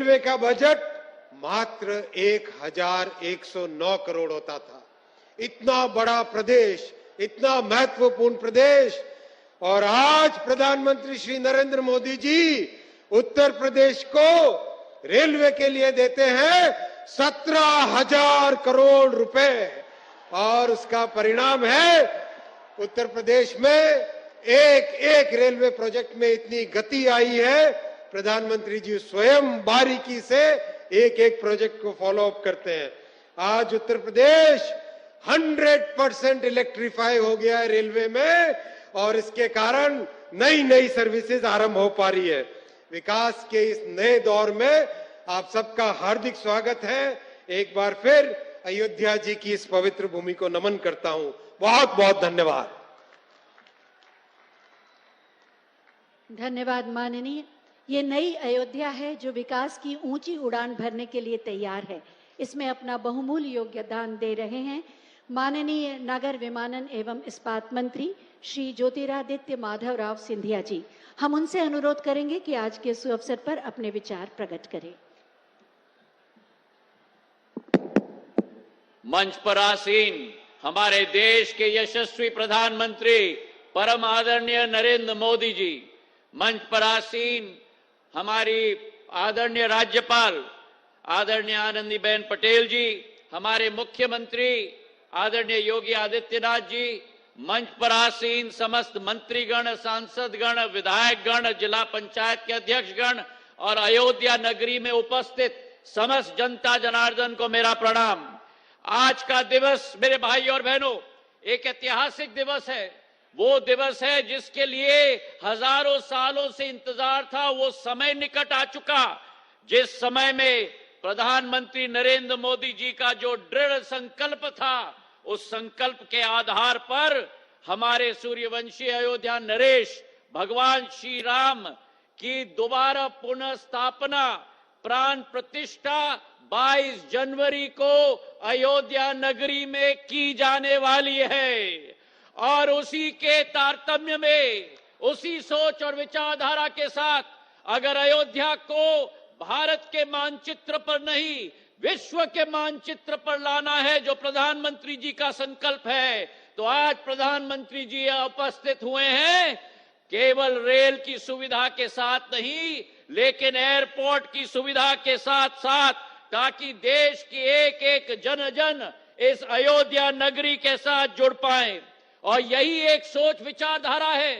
Railway का budget मात्र 1109 करोड़ होता था। इतना बड़ा प्रदेश, इतना महत्वपूर्ण प्रदेश, और आज प्रधानमंत्री श्री नरेंद्र मोदी जी उत्तर प्रदेश को रेलवे के लिए देते हैं 17,000 करोड़ रुपए, और उसका परिणाम है उत्तर प्रदेश में एक एक रेलवे प्रोजेक्ट में इतनी गति आई है। प्रधानमंत्री जी स्वयं बारीकी से एक एक प्रोजेक्ट को फॉलो अप करते हैं। आज उत्तर प्रदेश 100% इलेक्ट्रीफाई हो गया है रेलवे में, और इसके कारण नई नई सर्विसेज आरंभ हो पा रही है। विकास के इस नए दौर में आप सबका हार्दिक स्वागत है। एक बार फिर अयोध्या जी की इस पवित्र भूमि को नमन करता हूं। बहुत बहुत धन्यवाद। धन्यवाद माननीय। ये नई अयोध्या है जो विकास की ऊंची उड़ान भरने के लिए तैयार है। इसमें अपना बहुमूल्य योगदान दे रहे हैं माननीय नगर विमानन एवं इस्पात मंत्री श्री ज्योतिरादित्य माधवराव सिंधिया जी। हम उनसे अनुरोध करेंगे कि आज के इस अवसर पर अपने विचार प्रकट करें। मंच पर आसीन हमारे देश के यशस्वी प्रधानमंत्री परम आदरणीय नरेंद्र मोदी जी, मंच पर आसीन हमारी आदरणीय राज्यपाल आदरणीय आनंदीबेन पटेल जी, हमारे मुख्यमंत्री आदरणीय योगी आदित्यनाथ जी, मंच पर आसीन समस्त मंत्रीगण, सांसदगण, विधायकगण, जिला पंचायत के अध्यक्षगण और अयोध्या नगरी में उपस्थित समस्त जनता जनार्दन को मेरा प्रणाम। आज का दिवस मेरे भाई और बहनों एक ऐतिहासिक दिवस है। वो दिवस है जिसके लिए हजारों सालों से इंतजार था। वो समय निकट आ चुका जिस समय में प्रधानमंत्री नरेंद्र मोदी जी का जो दृढ़ संकल्प था, उस संकल्प के आधार पर हमारे सूर्यवंशी अयोध्या नरेश भगवान श्री राम की दोबारा पुनः स्थापना प्राण प्रतिष्ठा 22 जनवरी को अयोध्या नगरी में की जाने वाली है। और उसी के तारतम्य में, उसी सोच और विचारधारा के साथ अगर अयोध्या को भारत के मानचित्र पर नहीं, विश्व के मानचित्र पर लाना है जो प्रधानमंत्री जी का संकल्प है, तो आज प्रधानमंत्री जी उपस्थित हुए हैं केवल रेल की सुविधा के साथ नहीं, लेकिन एयरपोर्ट की सुविधा के साथ साथ, ताकि देश की एक एक जन जन इस अयोध्या नगरी के साथ जुड़ पाए। और यही एक सोच विचारधारा है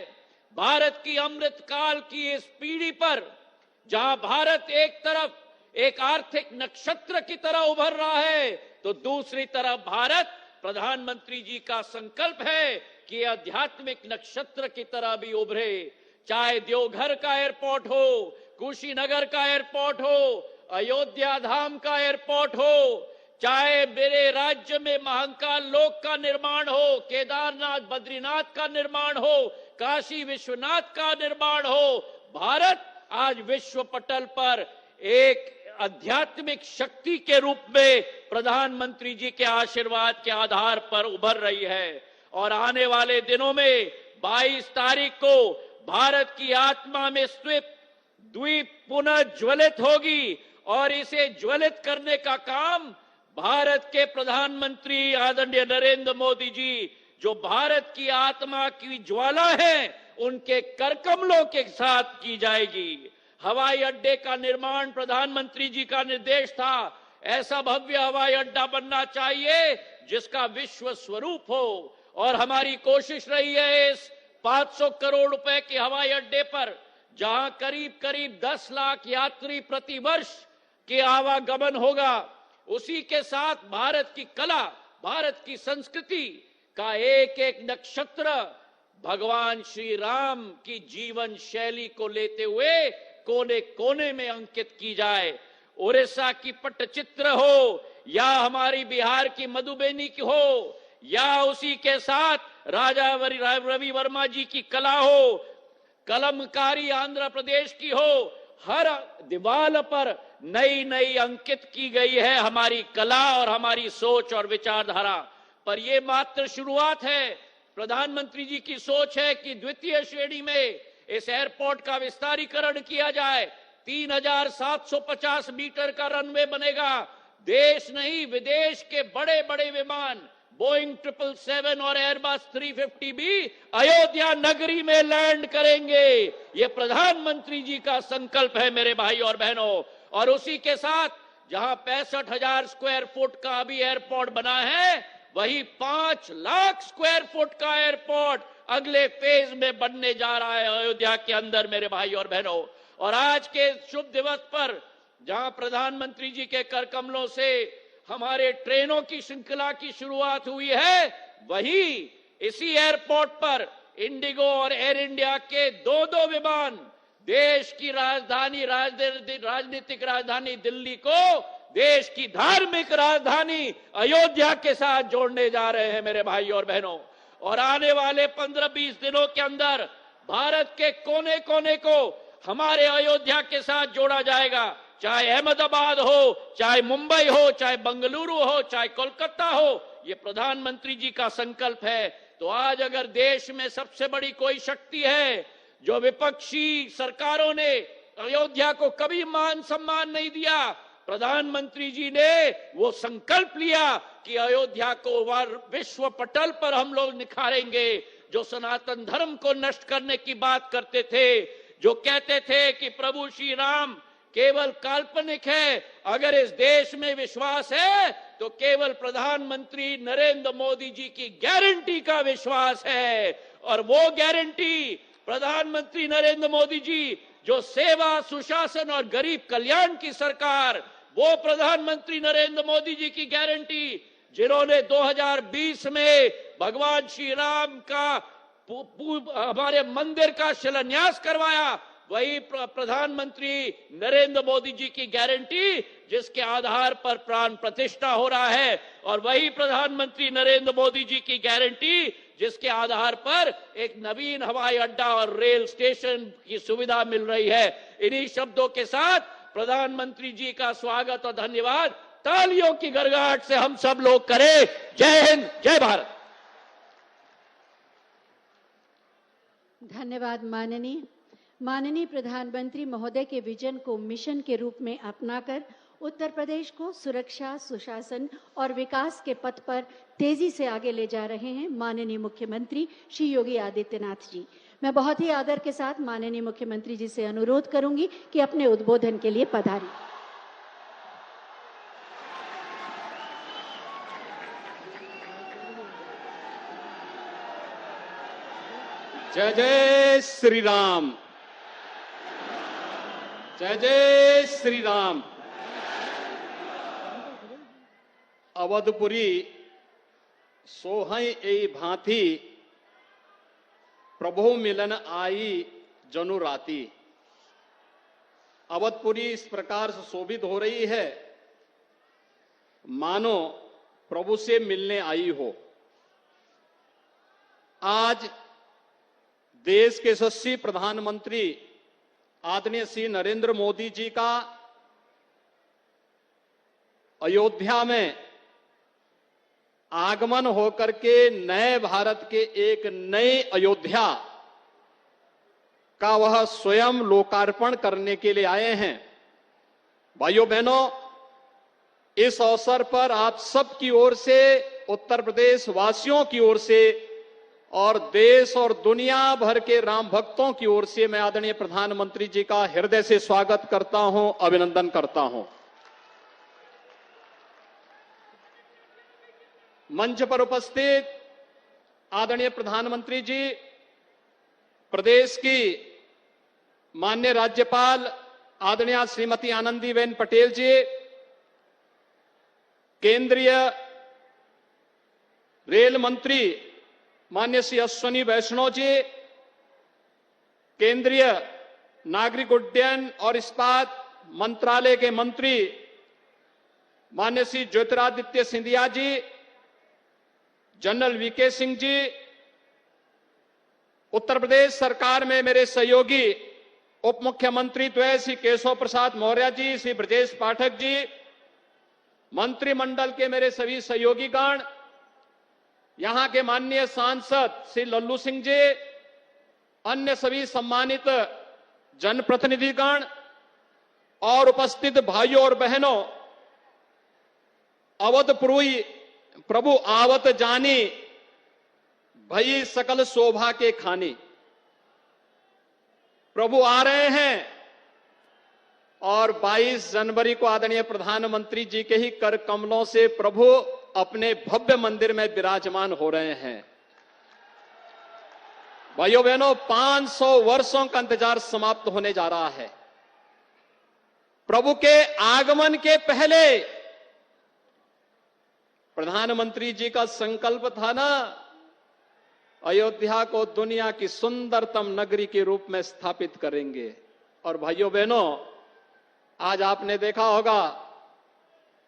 भारत की अमृत काल की इस पीढ़ी पर, जहां भारत एक तरफ एक आर्थिक नक्षत्र की तरह उभर रहा है, तो दूसरी तरफ भारत प्रधानमंत्री जी का संकल्प है कि आध्यात्मिक नक्षत्र की तरह भी उभरे। चाहे देवघर का एयरपोर्ट हो, कुशीनगर का एयरपोर्ट हो, अयोध्या धाम का एयरपोर्ट हो, चाहे मेरे राज्य में महाकाल लोक का निर्माण हो, केदारनाथ बद्रीनाथ का निर्माण हो, काशी विश्वनाथ का निर्माण हो, भारत आज विश्व पटल पर एक आध्यात्मिक शक्ति के रूप में प्रधानमंत्री जी के आशीर्वाद के आधार पर उभर रही है। और आने वाले दिनों में 22 तारीख को भारत की आत्मा में स्थित द्वीप पुनः ज्वलित होगी, और इसे ज्वलित करने का काम भारत के प्रधानमंत्री आदरणीय नरेंद्र मोदी जी, जो भारत की आत्मा की ज्वाला है, उनके करकमलों के साथ की जाएगी। हवाई अड्डे का निर्माण प्रधानमंत्री जी का निर्देश था। ऐसा भव्य हवाई अड्डा बनना चाहिए जिसका विश्व स्वरूप हो, और हमारी कोशिश रही है इस 500 करोड़ रुपए के हवाई अड्डे पर, जहां करीब करीब 10 लाख यात्री प्रति वर्ष के आवागमन होगा। उसी के साथ भारत की कला, भारत की संस्कृति का एक एक नक्षत्र भगवान श्री राम की जीवन शैली को लेते हुए कोने कोने में अंकित की जाए। उड़ीसा की पट्टचित्र हो, या हमारी बिहार की मधुबनी की हो, या उसी के साथ राजा रवि वर्मा जी की कला हो, कलमकारी आंध्र प्रदेश की हो, हर दीवार पर नई नई अंकित की गई है हमारी कला और हमारी सोच और विचारधारा। पर यह मात्र शुरुआत है। प्रधानमंत्री जी की सोच है कि द्वितीय श्रेणी में इस एयरपोर्ट का विस्तारीकरण किया जाए, 3,750 मीटर का रनवे बनेगा। देश नहीं विदेश के बड़े बड़े विमान बोइंग 777 और एयरबस 350 भी अयोध्या नगरी में लैंड करेंगे। ये प्रधानमंत्री जी का संकल्प है मेरे भाई और बहनों। और उसी के साथ जहां 65,000 स्क्वायर फुट का अभी एयरपोर्ट बना है, वही 5 लाख स्क्वायर फुट का एयरपोर्ट अगले फेज में बनने जा रहा है अयोध्या के अंदर मेरे भाई और बहनों। और आज के शुभ दिवस पर जहां प्रधानमंत्री जी के कर कमलों से हमारे ट्रेनों की श्रृंखला की शुरुआत हुई है, वही इसी एयरपोर्ट पर इंडिगो और एयर इंडिया के दो विमान देश की राजधानी राजनीतिक राजधानी दिल्ली को देश की धार्मिक राजधानी अयोध्या के साथ जोड़ने जा रहे हैं मेरे भाई और बहनों। और आने वाले 15-20 दिनों के अंदर भारत के कोने कोने को हमारे अयोध्या के साथ जोड़ा जाएगा। चाहे अहमदाबाद हो, चाहे मुंबई हो, चाहे बेंगलुरु हो, चाहे कोलकाता हो, ये प्रधानमंत्री जी का संकल्प है। तो आज अगर देश में सबसे बड़ी कोई शक्ति है, जो विपक्षी सरकारों ने अयोध्या को कभी मान सम्मान नहीं दिया, प्रधानमंत्री जी ने वो संकल्प लिया कि अयोध्या को विश्व पटल पर हम लोग निखारेंगे। जो सनातन धर्म को नष्ट करने की बात करते थे, जो कहते थे कि प्रभु श्री राम केवल काल्पनिक है, अगर इस देश में विश्वास है तो केवल प्रधानमंत्री नरेंद्र मोदी जी की गारंटी का विश्वास है। और वो गारंटी प्रधानमंत्री नरेंद्र मोदी जी, जो सेवा सुशासन और गरीब कल्याण की सरकार, वो प्रधानमंत्री नरेंद्र मोदी जी की गारंटी, जिन्होंने 2020 में भगवान श्री राम का हमारे मंदिर का शिलान्यास करवाया, वही प्रधानमंत्री नरेंद्र मोदी जी की गारंटी, जिसके आधार पर प्राण प्रतिष्ठा हो रहा है, और वही प्रधानमंत्री नरेंद्र मोदी जी की गारंटी, जिसके आधार पर एक नवीन हवाई अड्डा और रेल स्टेशन की सुविधा मिल रही है। इन्हीं शब्दों के साथ प्रधानमंत्री जी का स्वागत और धन्यवाद तालियों की गड़गड़ाहट से हम सब लोग करें। जय हिंद, जय भारत। धन्यवाद माननीय प्रधानमंत्री महोदय के विजन को मिशन के रूप में अपनाकर उत्तर प्रदेश को सुरक्षा, सुशासन और विकास के पथ पर तेजी से आगे ले जा रहे हैं माननीय मुख्यमंत्री श्री योगी आदित्यनाथ जी। मैं बहुत ही आदर के साथ माननीय मुख्यमंत्री जी से अनुरोध करूंगी कि अपने उद्बोधन के लिए पधारें। जय जय श्री राम, जय जय श्री राम। अवधपुरी सोहई ए भांति प्रभु मिलन आई जनु राती। अवधपुरी इस प्रकार से शोभित हो रही है मानो प्रभु से मिलने आई हो। आज देश के यशस्वी प्रधानमंत्री आदरणीय श्री नरेंद्र मोदी जी का अयोध्या में आगमन होकर के नए भारत के एक नए अयोध्या का वह स्वयं लोकार्पण करने के लिए आए हैं। भाइयों बहनों, इस अवसर पर आप सबकी ओर से, उत्तर प्रदेश वासियों की ओर से और देश और दुनिया भर के राम भक्तों की ओर से मैं आदरणीय प्रधानमंत्री जी का हृदय से स्वागत करता हूं, अभिनंदन करता हूं। मंच पर उपस्थित आदरणीय प्रधानमंत्री जी, प्रदेश की माननीय राज्यपाल आदरणीय श्रीमती आनंदीबेन पटेल जी, केंद्रीय रेल मंत्री माननीय श्री अश्विनी वैष्णव जी, केंद्रीय नागरिक उड्डयन और इस्पात मंत्रालय के मंत्री माननीय श्री ज्योतिरादित्य सिंधिया जी, जनरल वीके सिंह जी, उत्तर प्रदेश सरकार में मेरे सहयोगी उप मुख्यमंत्री द्वय श्री केशव प्रसाद मौर्य जी, श्री ब्रजेश पाठक जी, मंत्रिमंडल के मेरे सभी सहयोगीगण, यहां के माननीय सांसद श्री लल्लू सिंह जी, अन्य सभी सम्मानित जनप्रतिनिधिगण, और उपस्थित भाइयों और बहनों, अवधपुरी प्रभु आवत जानी, भई सकल शोभा के खानी। प्रभु आ रहे हैं और 22 जनवरी को आदरणीय प्रधानमंत्री जी के ही कर कमलों से प्रभु अपने भव्य मंदिर में विराजमान हो रहे हैं। भाइयों बहनों, 500 वर्षों का इंतजार समाप्त होने जा रहा है। प्रभु के आगमन के पहले प्रधानमंत्री जी का संकल्प था ना, अयोध्या को दुनिया की सुंदरतम नगरी के रूप में स्थापित करेंगे। और भाइयों बहनों, आज आपने देखा होगा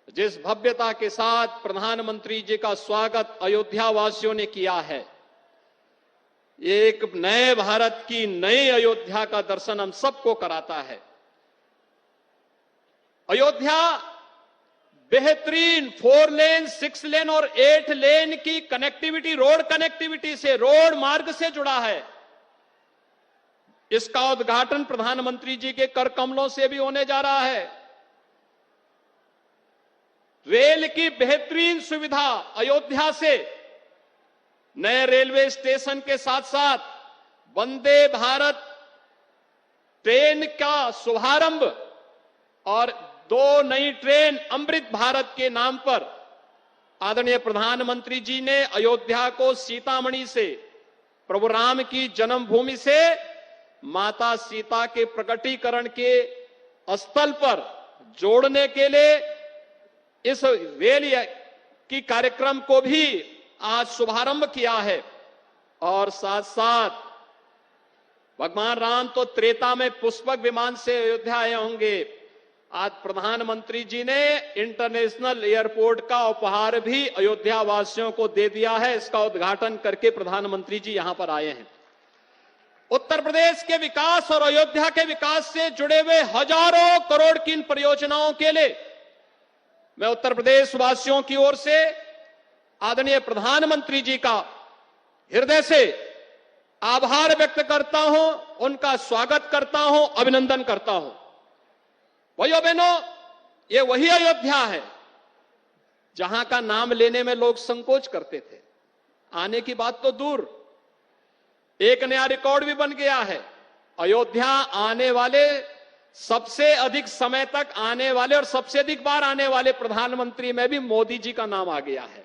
जिस भव्यता के साथ प्रधानमंत्री जी का स्वागत अयोध्या वासियों ने किया है, एक नए भारत की नई अयोध्या का दर्शन हम सबको कराता है। अयोध्या बेहतरीन 4 लेन, 6 लेन और 8 लेन की कनेक्टिविटी, रोड कनेक्टिविटी से, रोड मार्ग से जुड़ा है। इसका उद्घाटन प्रधानमंत्री जी के कर कमलों से भी होने जा रहा है। रेल की बेहतरीन सुविधा अयोध्या से, नए रेलवे स्टेशन के साथ साथ वंदे भारत ट्रेन का शुभारंभ और 2 नई ट्रेन अमृत भारत के नाम पर आदरणीय प्रधानमंत्री जी ने अयोध्या को सीतामढ़ी से, प्रभु राम की जन्मभूमि से माता सीता के प्रकटीकरण के स्थल पर जोड़ने के लिए इस रेल की कार्यक्रम को भी आज शुभारंभ किया है। और साथ साथ भगवान राम तो त्रेता में पुष्पक विमान से अयोध्या आए होंगे, आज प्रधानमंत्री जी ने इंटरनेशनल एयरपोर्ट का उपहार भी अयोध्या वासियों को दे दिया है। इसका उद्घाटन करके प्रधानमंत्री जी यहां पर आए हैं। उत्तर प्रदेश के विकास और अयोध्या के विकास से जुड़े हुए हजारों करोड़ की इन परियोजनाओं के लिए मैं उत्तर प्रदेश वासियों की ओर से आदरणीय प्रधानमंत्री जी का हृदय से आभार व्यक्त करता हूं, उनका स्वागत करता हूं, अभिनंदन करता हूं। भाइयों बहनों, ये वही अयोध्या है जहां का नाम लेने में लोग संकोच करते थे। आने की बात तो दूर, एक नया रिकॉर्ड भी बन गया है। अयोध्या आने वाले, सबसे अधिक समय तक आने वाले और सबसे अधिक बार आने वाले प्रधानमंत्री में भी मोदी जी का नाम आ गया है।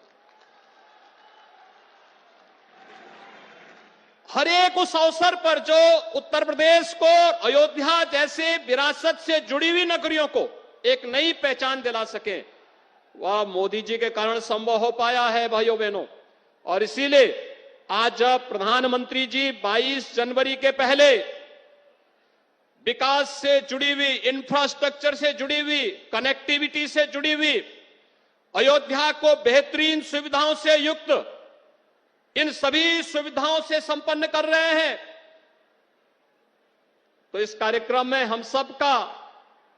हर एक उस अवसर पर जो उत्तर प्रदेश को अयोध्या जैसे विरासत से जुड़ी हुई नगरियों को एक नई पहचान दिला सके, वह मोदी जी के कारण संभव हो पाया है भाइयों बहनों। और इसीलिए आज जब प्रधानमंत्री जी 22 जनवरी के पहले विकास से जुड़ी हुई, इंफ्रास्ट्रक्चर से जुड़ी हुई, कनेक्टिविटी से जुड़ी हुई अयोध्या को बेहतरीन सुविधाओं से युक्त, इन सभी सुविधाओं से संपन्न कर रहे हैं, तो इस कार्यक्रम में हम सबका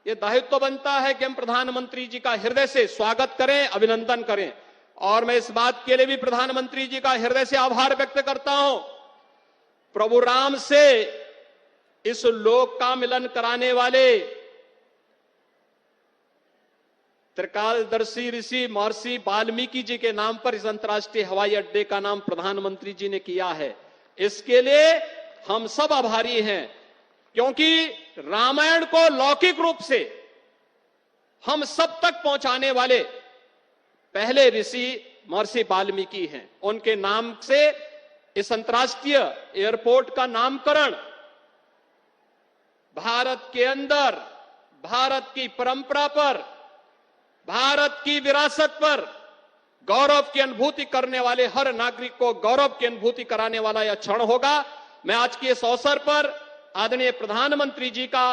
यह दायित्व बनता है कि हम प्रधानमंत्री जी का हृदय से स्वागत करें, अभिनंदन करें। और मैं इस बात के लिए भी प्रधानमंत्री जी का हृदय से आभार व्यक्त करता हूं। प्रभु राम से इस लोक का मिलन कराने वाले त्रिकालदर्शी ऋषि महर्षि वाल्मीकि जी के नाम पर इस अंतर्राष्ट्रीय हवाई अड्डे का नाम प्रधानमंत्री जी ने किया है। इसके लिए हम सब आभारी हैं, क्योंकि रामायण को लौकिक रूप से हम सब तक पहुंचाने वाले पहले ऋषि महर्षि वाल्मीकि हैं। उनके नाम से इस अंतर्राष्ट्रीय एयरपोर्ट का नामकरण भारत के अंदर, भारत की परंपरा पर, भारत की विरासत पर गौरव की अनुभूति करने वाले हर नागरिक को गौरव की अनुभूति कराने वाला यह क्षण होगा। मैं आज के इस अवसर पर आदरणीय प्रधानमंत्री जी का,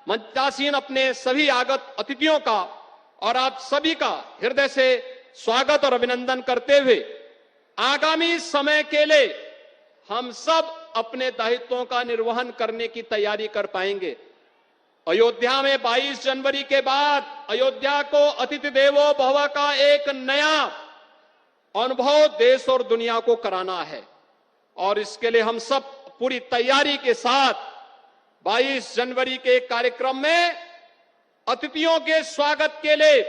मंचासीन अपने सभी आगत अतिथियों का और आप सभी का हृदय से स्वागत और अभिनंदन करते हुए आगामी समय के लिए हम सब अपने दायित्वों का निर्वहन करने की तैयारी कर पाएंगे। अयोध्या में 22 जनवरी के बाद अयोध्या को अतिथि देवो भव का एक नया अनुभव देश और दुनिया को कराना है, और इसके लिए हम सब पूरी तैयारी के साथ 22 जनवरी के कार्यक्रम में अतिथियों के स्वागत के लिए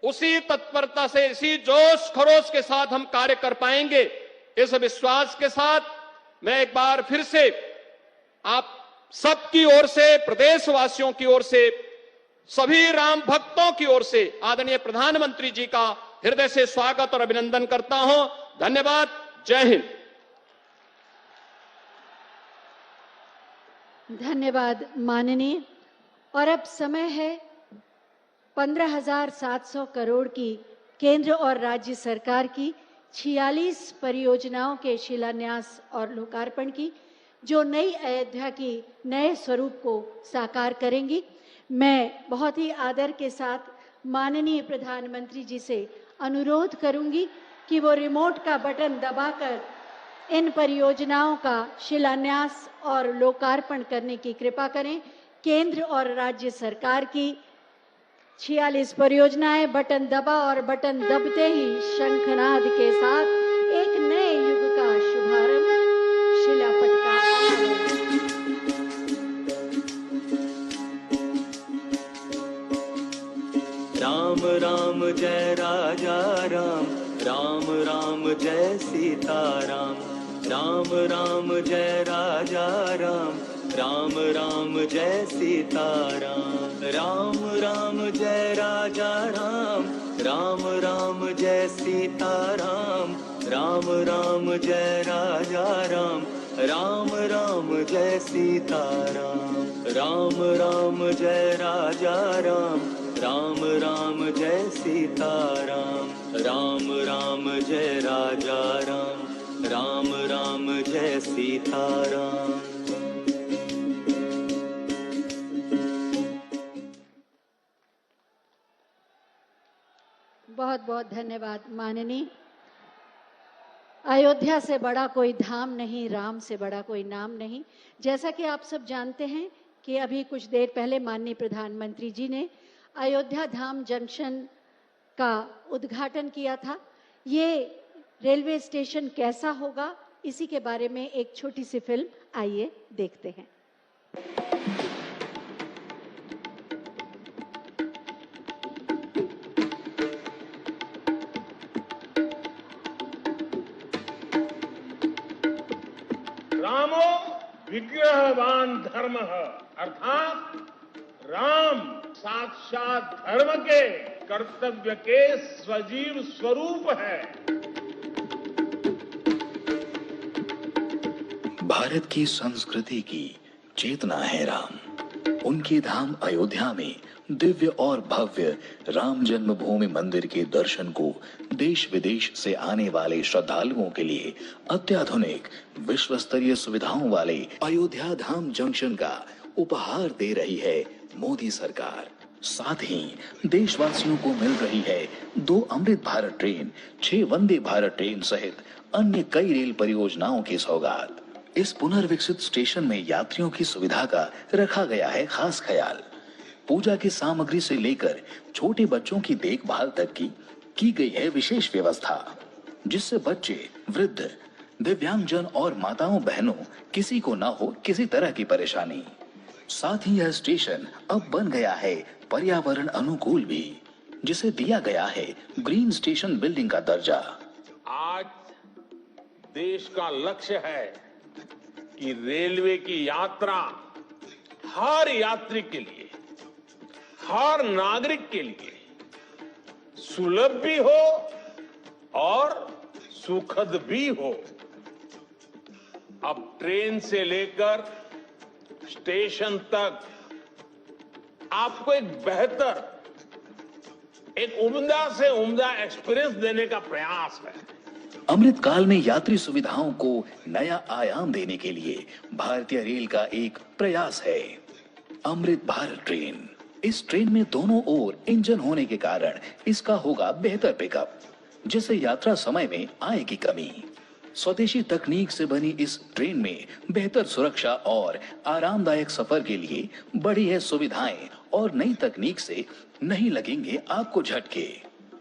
उसी तत्परता से, इसी जोश खरोश के साथ हम कार्य कर पाएंगे। इस विश्वास के साथ मैं एक बार फिर से आप सबकी ओर से, प्रदेशवासियों की ओर से, सभी राम भक्तों की ओर से आदरणीय प्रधानमंत्री जी का हृदय से स्वागत और अभिनंदन करता हूं। धन्यवाद। जय हिंद। धन्यवाद माननीय। और अब समय है 15,700 करोड़ की केंद्र और राज्य सरकार की 46 परियोजनाओं के शिलान्यास और लोकार्पण की, जो नई अयोध्या की नए स्वरूप को साकार करेंगी। मैं बहुत ही आदर के साथ माननीय प्रधानमंत्री जी से अनुरोध करूंगी कि वो रिमोट का बटन दबाकर इन परियोजनाओं का शिलान्यास और लोकार्पण करने की कृपा करें। केंद्र और राज्य सरकार की 46 परियोजनाएं बटन दबा और बटन दबते ही शंखनाद के साथ एक नए युग का शुभारंभ, शिलापट का राम राम जय राजा राम, राम राम जय सीताराम। राम राम जय राजा राम, राम राम जय सीताराम। राम राम जय राजा राम, राम राम जय सीताराम। राम राम जय राजा राम, राम राम जय सीताराम। राम राम जय राजा राम, राम राम जय सीताराम। राम राम जय राजा राम, राम राम जय सीताराम। बहुत बहुत धन्यवाद माननीय। अयोध्या से बड़ा कोई धाम नहीं, राम से बड़ा कोई नाम नहीं। जैसा कि आप सब जानते हैं कि अभी कुछ देर पहले माननीय प्रधानमंत्री जी ने अयोध्या धाम जंक्शन का उद्घाटन किया था। ये रेलवे स्टेशन कैसा होगा, इसी के बारे में एक छोटी सी फिल्म आइए देखते हैं। रामो विग्रहवान धर्मः, अर्थात राम साक्षात धर्म के, कर्तव्य के सजीव स्वरूप है। भारत की संस्कृति की चेतना है राम। उनके धाम अयोध्या में दिव्य और भव्य राम जन्मभूमि मंदिर के दर्शन को देश विदेश से आने वाले श्रद्धालुओं के लिए अत्याधुनिक विश्व स्तरीय सुविधाओं वाले अयोध्या धाम जंक्शन का उपहार दे रही है मोदी सरकार। साथ ही देशवासियों को मिल रही है 2 अमृत भारत ट्रेन, 6 वंदे भारत ट्रेन सहित अन्य कई रेल परियोजनाओं की सौगात। इस पुनर्विकसित स्टेशन में यात्रियों की सुविधा का रखा गया है खास ख्याल। पूजा की सामग्री से लेकर छोटे बच्चों की देखभाल तक की गई है विशेष व्यवस्था, जिससे बच्चे, वृद्ध, दिव्यांगजन और माताओं बहनों किसी को न हो किसी तरह की परेशानी। साथ ही यह स्टेशन अब बन गया है पर्यावरण अनुकूल भी, जिसे दिया गया है ग्रीन स्टेशन बिल्डिंग का दर्जा। आज देश का लक्ष्य है कि रेलवे की यात्रा हर यात्री के लिए, हर नागरिक के लिए सुलभ भी हो और सुखद भी हो। अब ट्रेन से लेकर स्टेशन तक आपको एक बेहतर, एक उम्दा से उम्दा एक्सपीरियंस देने का प्रयास है। अमृत काल में यात्री सुविधाओं को नया आयाम देने के लिए भारतीय रेल का एक प्रयास है अमृत भारत ट्रेन। इस ट्रेन में दोनों ओर इंजन होने के कारण इसका होगा बेहतर पिकअप, जिससे यात्रा समय में आएगी कमी। स्वदेशी तकनीक से बनी इस ट्रेन में बेहतर सुरक्षा और आरामदायक सफर के लिए बड़ी है सुविधाएं और नई तकनीक से नहीं लगेंगे आपको झटके।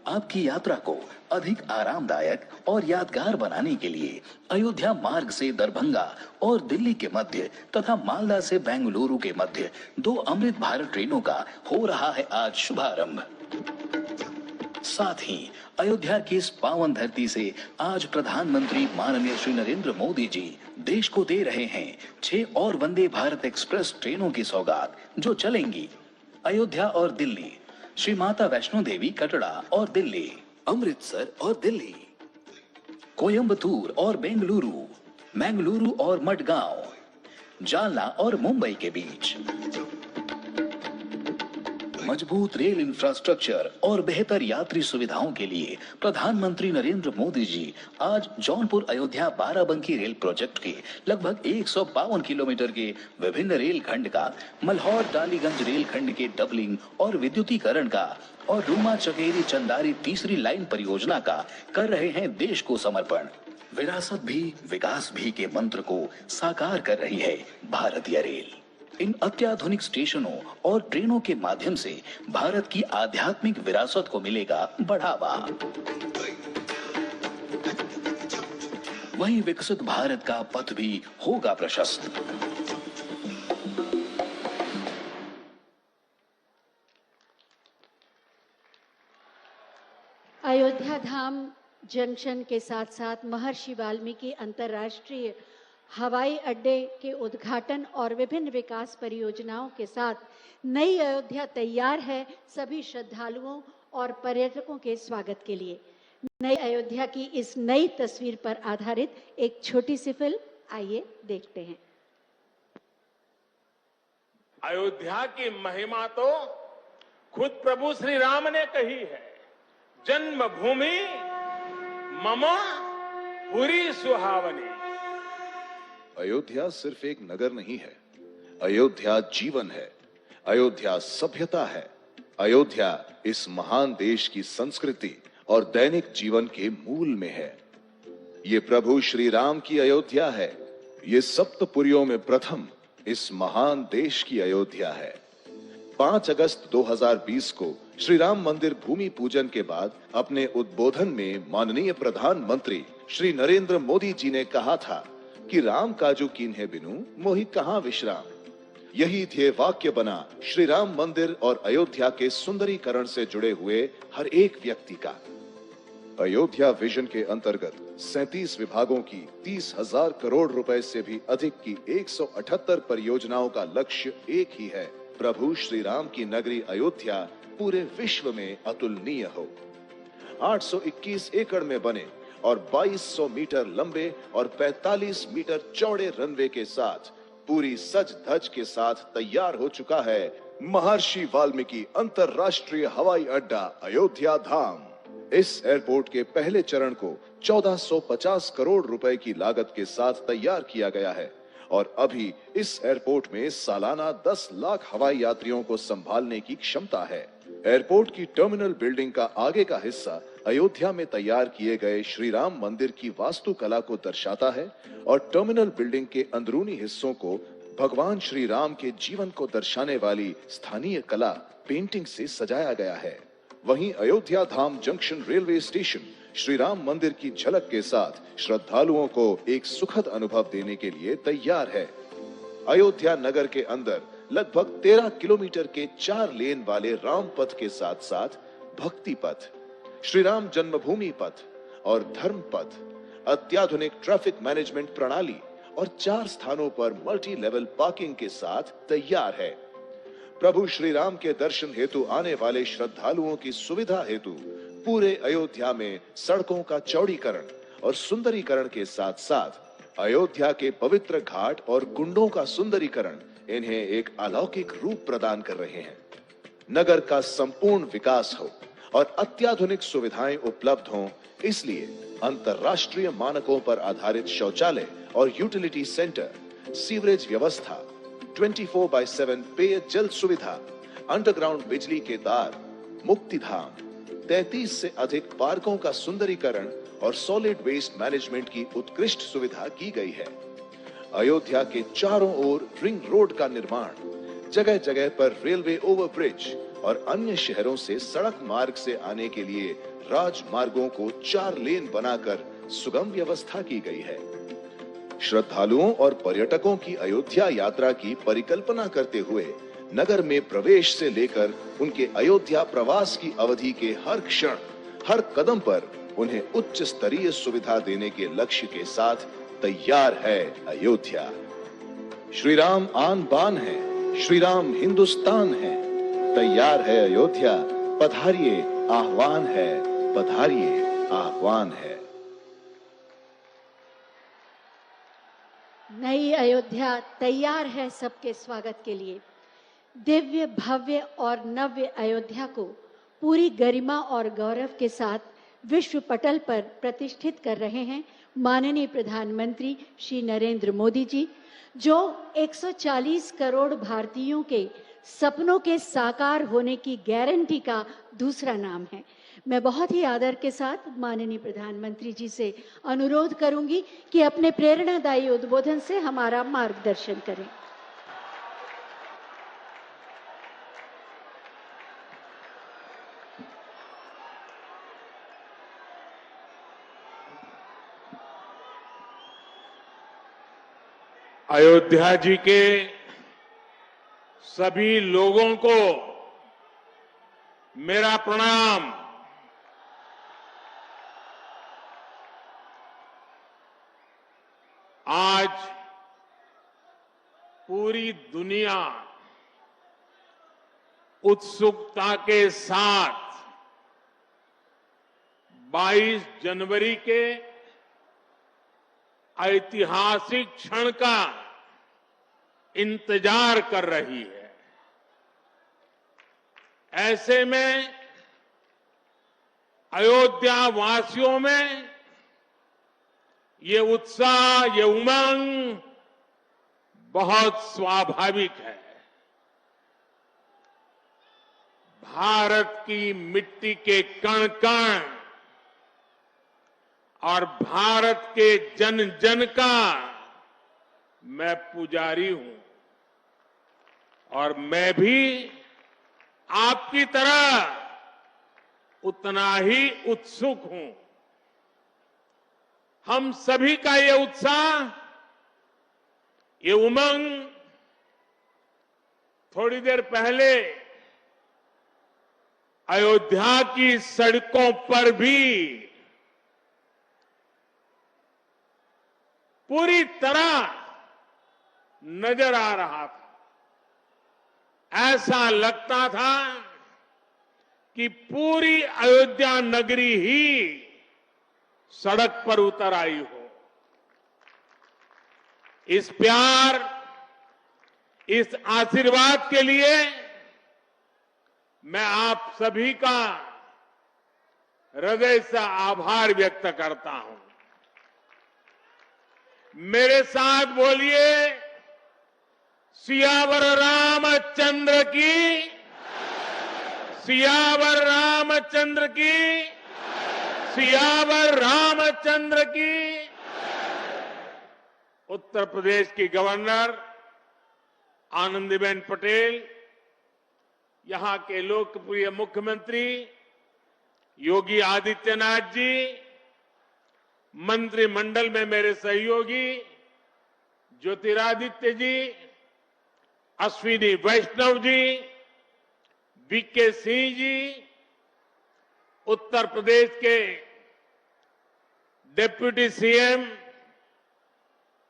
आपकी यात्रा को अधिक आरामदायक और यादगार बनाने के लिए अयोध्या मार्ग से दरभंगा और दिल्ली के मध्य तथा मालदा से बेंगलुरु के मध्य 2 अमृत भारत ट्रेनों का हो रहा है आज शुभारंभ। साथ ही अयोध्या की इस पावन धरती से आज प्रधानमंत्री माननीय श्री नरेंद्र मोदी जी देश को दे रहे हैं 6 और वंदे भारत एक्सप्रेस ट्रेनों की सौगात, जो चलेंगी अयोध्या और दिल्ली, श्री माता वैष्णो देवी कटरा और दिल्ली, अमृतसर और दिल्ली, कोयंबटूर और बेंगलुरु, मंगलुरु और मडगांव, जालना और मुंबई के बीच। मजबूत रेल इंफ्रास्ट्रक्चर और बेहतर यात्री सुविधाओं के लिए प्रधानमंत्री नरेंद्र मोदी जी आज जौनपुर अयोध्या बाराबंकी रेल प्रोजेक्ट के लगभग 152 किलोमीटर के विभिन्न रेल खंड का, मल्हौर डालीगंज रेल खंड के डबलिंग और विद्युतीकरण का और रूमा चकेरी चंदारी तीसरी लाइन परियोजना का कर रहे हैं देश को समर्पण। विरासत भी विकास भी के मंत्र को साकार कर रही है भारतीय रेल। इन अत्याधुनिक स्टेशनों और ट्रेनों के माध्यम से भारत की आध्यात्मिक विरासत को मिलेगा बढ़ावा। वहीं विकसित भारत का पथ भी होगा प्रशस्त। अयोध्या धाम जंक्शन के साथ साथ महर्षि वाल्मीकि अंतर्राष्ट्रीय हवाई अड्डे के उद्घाटन और विभिन्न विकास परियोजनाओं के साथ नई अयोध्या तैयार है सभी श्रद्धालुओं और पर्यटकों के स्वागत के लिए। नई अयोध्या की इस नई तस्वीर पर आधारित एक छोटी सी फिल्म, आइए देखते हैं। अयोध्या की महिमा तो खुद प्रभु श्री राम ने कही है, जन्मभूमि मम पुरी सुहावनी। अयोध्या सिर्फ एक नगर नहीं है, अयोध्या जीवन है, अयोध्या सभ्यता है, अयोध्या इस महान देश की संस्कृति और दैनिक जीवन के मूल में है। ये प्रभु श्री राम की अयोध्या है, ये सप्तपुरियों में प्रथम इस महान देश की अयोध्या है। 5 अगस्त 2020 को श्री राम मंदिर भूमि पूजन के बाद अपने उद्बोधन में माननीय प्रधानमंत्री श्री नरेंद्र मोदी जी ने कहा था कि राम काजू कीन्हे बिनु मोहि कहां विश्राम। यही ध्येय वाक्य बना श्री राम मंदिर और अयोध्या के सुंदरीकरण से जुड़े हुए हर एक व्यक्ति का। अयोध्या विजन के अंतर्गत 37 विभागों की 30,000 करोड़ रुपए से भी अधिक की 178 परियोजनाओं का लक्ष्य एक ही है, प्रभु श्री राम की नगरी अयोध्या पूरे विश्व में अतुलनीय हो। 821 एकड़ में बने और 2200 मीटर लंबे और 45 मीटर चौड़े रनवे के साथ पूरी सज धज के साथ तैयार हो चुका है महर्षि वाल्मीकि अंतरराष्ट्रीय हवाई अड्डा अयोध्या धाम। इस एयरपोर्ट के पहले चरण को 1450 करोड़ रुपए की लागत के साथ तैयार किया गया है और अभी इस एयरपोर्ट में सालाना 10 लाख हवाई यात्रियों को संभालने की क्षमता है। एयरपोर्ट की टर्मिनल बिल्डिंग का आगे का हिस्सा अयोध्या में तैयार किए गए श्री राम मंदिर की वास्तुकला को दर्शाता है और टर्मिनल बिल्डिंग के अंदरूनी हिस्सों को भगवान श्री राम के जीवन को दर्शाने वाली स्थानीय कला पेंटिंग से सजाया गया है। वहीं Ayodhya Dham junction railway station Shri Ram मंदिर की झलक के साथ श्रद्धालुओं को एक सुखद अनुभव देने के लिए तैयार है। अयोध्या नगर के अंदर लगभग 13 किलोमीटर के 4 लेन वाले राम पथ के साथ साथ भक्ति पथ, श्री राम जन्मभूमि पथ और धर्म पथ, अत्याधुनिक ट्रैफिक मैनेजमेंट प्रणाली और 4 स्थानों पर मल्टी लेवल पार्किंग के साथ तैयार है। प्रभु श्री राम के दर्शन हेतु आने वाले श्रद्धालुओं की सुविधा हेतु पूरे अयोध्या में सड़कों का चौड़ीकरण और सुंदरीकरण के साथ साथ अयोध्या के पवित्र घाट और कुंडों का सुंदरीकरण इन्हें एक अलौकिक रूप प्रदान कर रहे हैं। नगर का संपूर्ण विकास हो और अत्याधुनिक सुविधाएं उपलब्ध हों, इसलिए अंतर्राष्ट्रीय मानकों पर आधारित शौचालय और यूटिलिटी सेंटर, सीवरेज व्यवस्था, 24/7 पेयजल सुविधा, अंडरग्राउंड बिजली के तार, मुक्तिधाम, 33 से अधिक पार्कों का सुंदरीकरण और सॉलिड वेस्ट मैनेजमेंट की उत्कृष्ट सुविधा की गई है। अयोध्या के चारों ओर रिंग रोड का निर्माण, जगह जगह पर रेलवे ओवरब्रिज और अन्य शहरों से सड़क मार्ग से आने के लिए राजमार्गों को 4 लेन बनाकर सुगम व्यवस्था की गई है। श्रद्धालुओं और पर्यटकों की अयोध्या यात्रा की परिकल्पना करते हुए नगर में प्रवेश से लेकर उनके अयोध्या प्रवास की अवधि के हर क्षण, हर कदम पर उन्हें उच्च स्तरीय सुविधा देने के लक्ष्य के साथ तैयार है अयोध्या। श्री राम आन बान है, श्री राम हिंदुस्तान है, तैयार है अयोध्या, पधारिए आह्वान है, पधारिए आह्वान है। नई अयोध्या तैयार है सबके स्वागत के लिए। दिव्य, भव्य और नव्य अयोध्या को पूरी गरिमा और गौरव के साथ विश्व पटल पर प्रतिष्ठित कर रहे हैं माननीय प्रधानमंत्री श्री नरेंद्र मोदी जी, जो 140 करोड़ भारतीयों के सपनों के साकार होने की गारंटी का दूसरा नाम है। मैं बहुत ही आदर के साथ माननीय प्रधानमंत्री जी से अनुरोध करूंगी कि अपने प्रेरणादायी उद्बोधन से हमारा मार्गदर्शन करें। अयोध्या जी के सभी लोगों को मेरा प्रणाम। आज पूरी दुनिया उत्सुकता के साथ 22 जनवरी के ऐतिहासिक क्षण का इंतजार कर रही है। ऐसे में अयोध्या वासियों में ये उत्साह, ये उमंग बहुत स्वाभाविक है। भारत की मिट्टी के कण कण और भारत के जन जन का मैं पुजारी हूं और मैं भी आपकी तरह उतना ही उत्सुक हूं। हम सभी का ये उत्साह, ये उमंग थोड़ी देर पहले अयोध्या की सड़कों पर भी पूरी तरह नजर आ रहा था। ऐसा लगता था कि पूरी अयोध्या नगरी ही सड़क पर उतर आई हो। इस प्यार, इस आशीर्वाद के लिए मैं आप सभी का हृदय से आभार व्यक्त करता हूं। मेरे साथ बोलिए, सियावर रामचंद्र की, सियावर रामचंद्र की, सियावर रामचंद्र की। उत्तर प्रदेश की गवर्नर आनंदीबेन पटेल, यहां के लोकप्रिय मुख्यमंत्री योगी आदित्यनाथ जी, मंत्रिमंडल में मेरे सहयोगी ज्योतिरादित्य जी, अश्विनी वैष्णव जी, वीके सिंह जी, उत्तर प्रदेश के deputy CM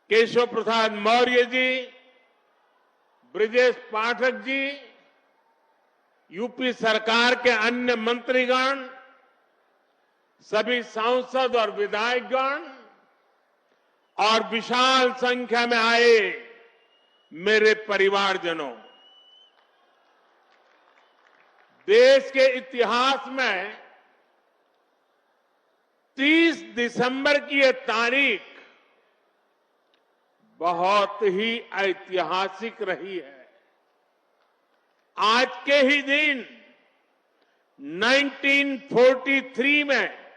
Keshav Prasad Maurya ji, Brajesh Pathak ji, UP सरकार के अन्य मंत्रीगण, सभी सांसद और विधायकगण और विशाल संख्या में आए मेरे परिवारजनों, देश के इतिहास में 30 दिसंबर की यह तारीख बहुत ही ऐतिहासिक रही है। आज के ही दिन 1943 में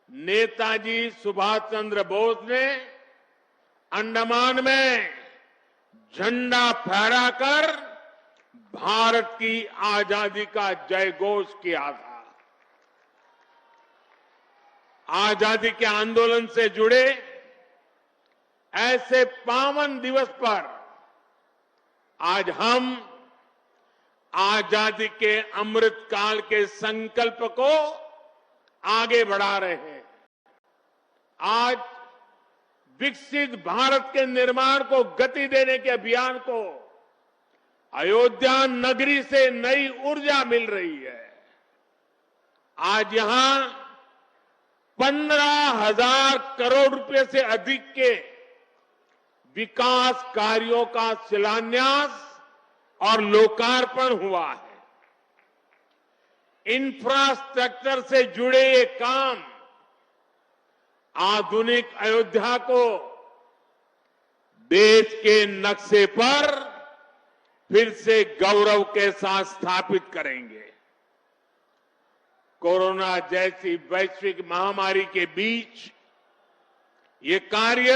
नेताजी सुभाष चंद्र बोस ने अंडमान में झंडा फहराकर भारत की आजादी का जयघोष किया था। आजादी के आंदोलन से जुड़े ऐसे पावन दिवस पर आज हम आजादी के अमृत काल के संकल्प को आगे बढ़ा रहे हैं। आज विकसित भारत के निर्माण को गति देने के अभियान को अयोध्या नगरी से नई ऊर्जा मिल रही है। आज यहां 15,000 करोड़ रुपए से अधिक के विकास कार्यों का शिलान्यास और लोकार्पण हुआ है। इंफ्रास्ट्रक्चर से जुड़े ये काम आधुनिक अयोध्या को देश के नक्शे पर फिर से गौरव के साथ स्थापित करेंगे। कोरोना जैसी वैश्विक महामारी के बीच ये कार्य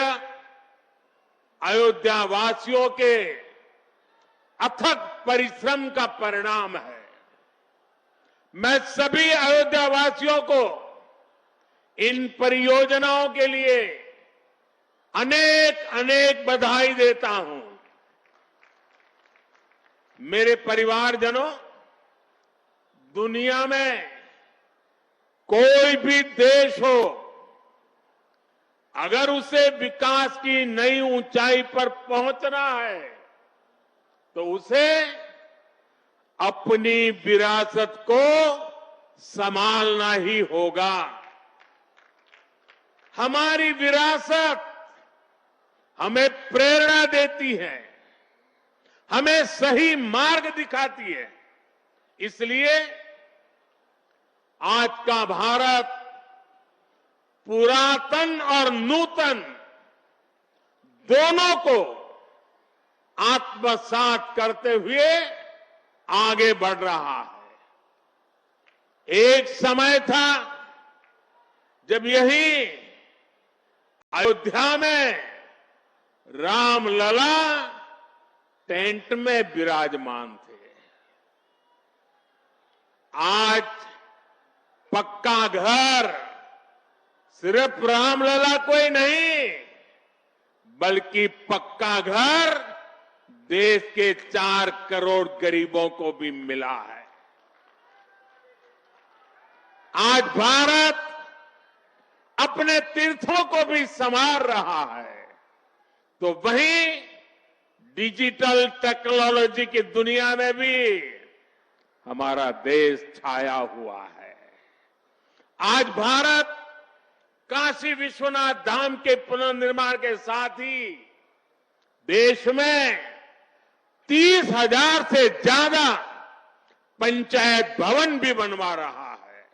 अयोध्या वासियों के अथक परिश्रम का परिणाम है। मैं सभी अयोध्या वासियों को इन परियोजनाओं के लिए अनेक अनेक बधाई देता हूं। मेरे परिवारजनों, दुनिया में कोई भी देश हो, अगर उसे विकास की नई ऊंचाई पर पहुंचना है तो उसे अपनी विरासत को संभालना ही होगा। हमारी विरासत हमें प्रेरणा देती है, हमें सही मार्ग दिखाती है। इसलिए आज का भारत पुरातन और नूतन दोनों को आत्मसात करते हुए आगे बढ़ रहा है। एक समय था जब यही अयोध्या में रामलला टेंट में विराजमान थे। आज पक्का घर सिर्फ रामलला कोई नहीं, बल्कि पक्का घर देश के 4 करोड़ गरीबों को भी मिला है। आज भारत अपने तीर्थों को भी संवार रहा है, तो वहीं डिजिटल टेक्नोलॉजी की दुनिया में भी हमारा देश छाया हुआ है। आज भारत काशी विश्वनाथ धाम के पुनर्निर्माण के साथ ही देश में 30,000 से ज्यादा पंचायत भवन भी बनवा रहा है।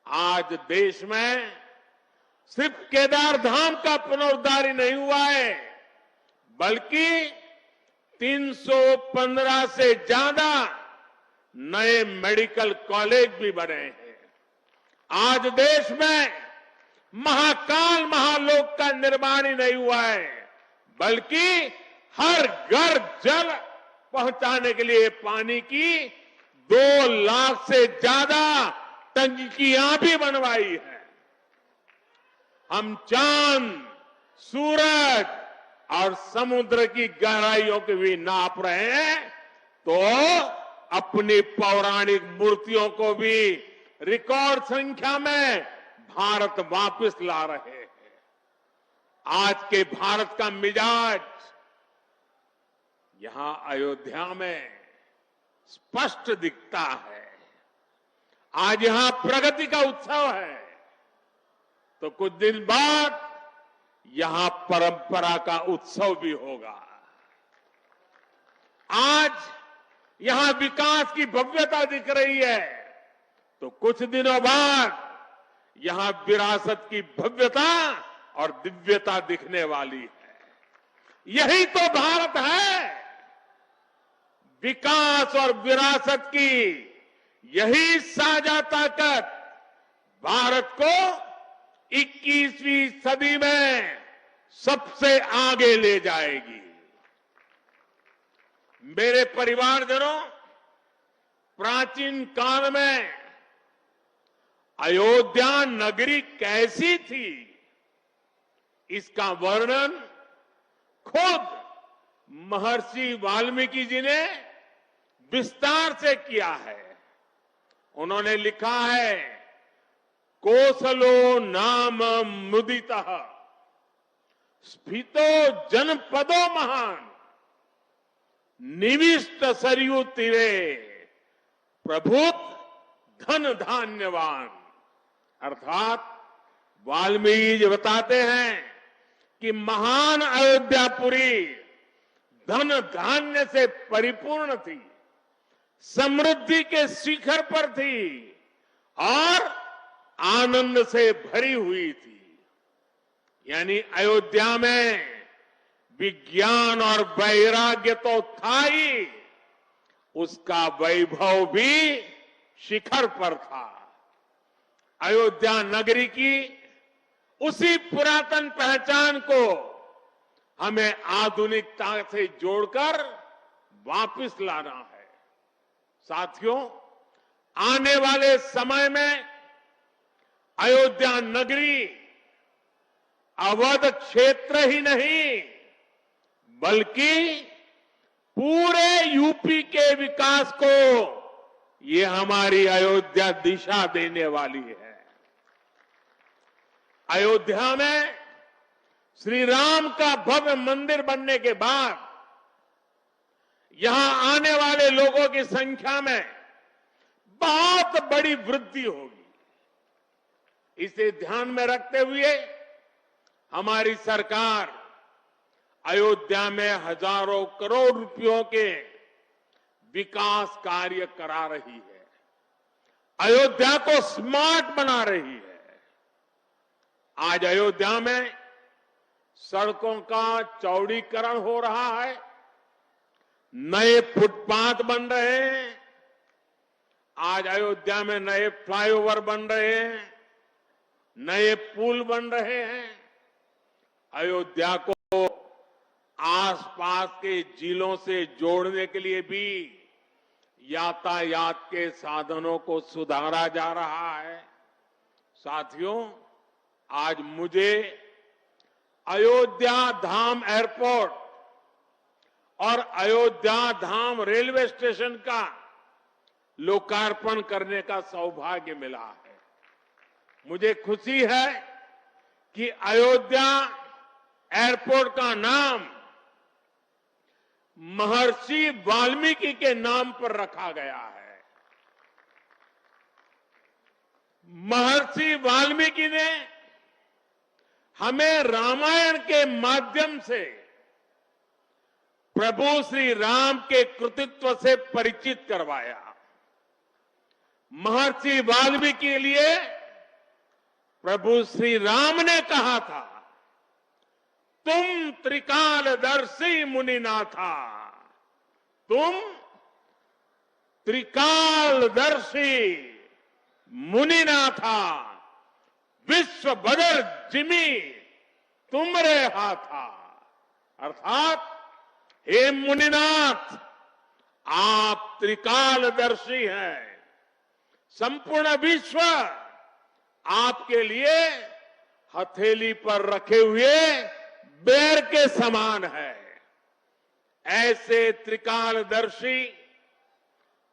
आज देश में सिर्फ केदार धाम का पुनरुद्धार ही नहीं हुआ है, बल्कि 315 से ज्यादा नए मेडिकल कॉलेज भी बने हैं। आज देश में महाकाल महालोक का निर्माण ही नहीं हुआ है, बल्कि हर घर जल पहुंचाने के लिए पानी की 2 लाख से ज्यादा टंकियां भी बनवाई है। हम चांद, सूरज और समुद्र की गहराइयों को भी नाप रहे हैं, तो अपनी पौराणिक मूर्तियों को भी रिकॉर्ड संख्या में भारत वापस ला रहे हैं। आज के भारत का मिजाज यहां अयोध्या में स्पष्ट दिखता है। आज यहां प्रगति का उत्सव है, तो कुछ दिन बाद यहां परंपरा का उत्सव भी होगा। आज यहां विकास की भव्यता दिख रही है, तो कुछ दिनों बाद यहां विरासत की भव्यता और दिव्यता दिखने वाली है। यही तो भारत है। विकास और विरासत की यही साझा ताकत भारत को 21वीं सदी में सबसे आगे ले जाएगी। मेरे परिवारजनों, प्राचीन काल में अयोध्या नगरी कैसी थी, इसका वर्णन खुद महर्षि वाल्मीकि जी ने विस्तार से किया है। उन्होंने लिखा है, कोसलो नाम मुदितः स्फीतो जनपदो महान निविष्ट सरयू तीरे प्रभुत धन धान्यवान। अर्थात वाल्मीकि जी बताते हैं कि महान अयोध्यापुरी धन धान्य से परिपूर्ण थी, समृद्धि के शिखर पर थी और आनंद से भरी हुई थी। यानी अयोध्या में विज्ञान और वैराग्य तो था ही, उसका वैभव भी शिखर पर था। अयोध्या नगरी की उसी पुरातन पहचान को हमें आधुनिकता से जोड़कर वापस लाना है। साथियों, आने वाले समय में अयोध्या नगरी अवध क्षेत्र ही नहीं बल्कि पूरे यूपी के विकास को ये हमारी अयोध्या दिशा देने वाली है। अयोध्या में श्री राम का भव्य मंदिर बनने के बाद यहां आने वाले लोगों की संख्या में बहुत बड़ी वृद्धि होगी। इसे ध्यान में रखते हुए हमारी सरकार अयोध्या में हजारों करोड़ रुपयों के विकास कार्य करा रही है, अयोध्या को स्मार्ट बना रही है। आज अयोध्या में सड़कों का चौड़ीकरण हो रहा है, नए फुटपाथ बन रहे हैं, आज अयोध्या में नए फ्लाईओवर बन रहे हैं, नए पुल बन रहे हैं। अयोध्या को आसपास के जिलों से जोड़ने के लिए भी यातायात के साधनों को सुधारा जा रहा है। साथियों, आज मुझे अयोध्या धाम एयरपोर्ट और अयोध्या धाम रेलवे स्टेशन का लोकार्पण करने का सौभाग्य मिला है। मुझे खुशी है कि अयोध्या एयरपोर्ट का नाम महर्षि वाल्मीकि के नाम पर रखा गया है। महर्षि वाल्मीकि ने हमें रामायण के माध्यम से प्रभु श्री राम के कृतित्व से परिचित करवाया। महर्षि वाल्मीकि के लिए प्रभु श्री राम ने कहा था, तुम त्रिकालदर्शी मुनिनाथा, तुम त्रिकालदर्शी मुनिनाथा, विश्व बदल जिमी तुमरे हाथा। अर्थात हे मुनिनाथ, आप त्रिकालदर्शी हैं, संपूर्ण विश्व आपके लिए हथेली पर रखे हुए बेर के समान है। ऐसे त्रिकालदर्शी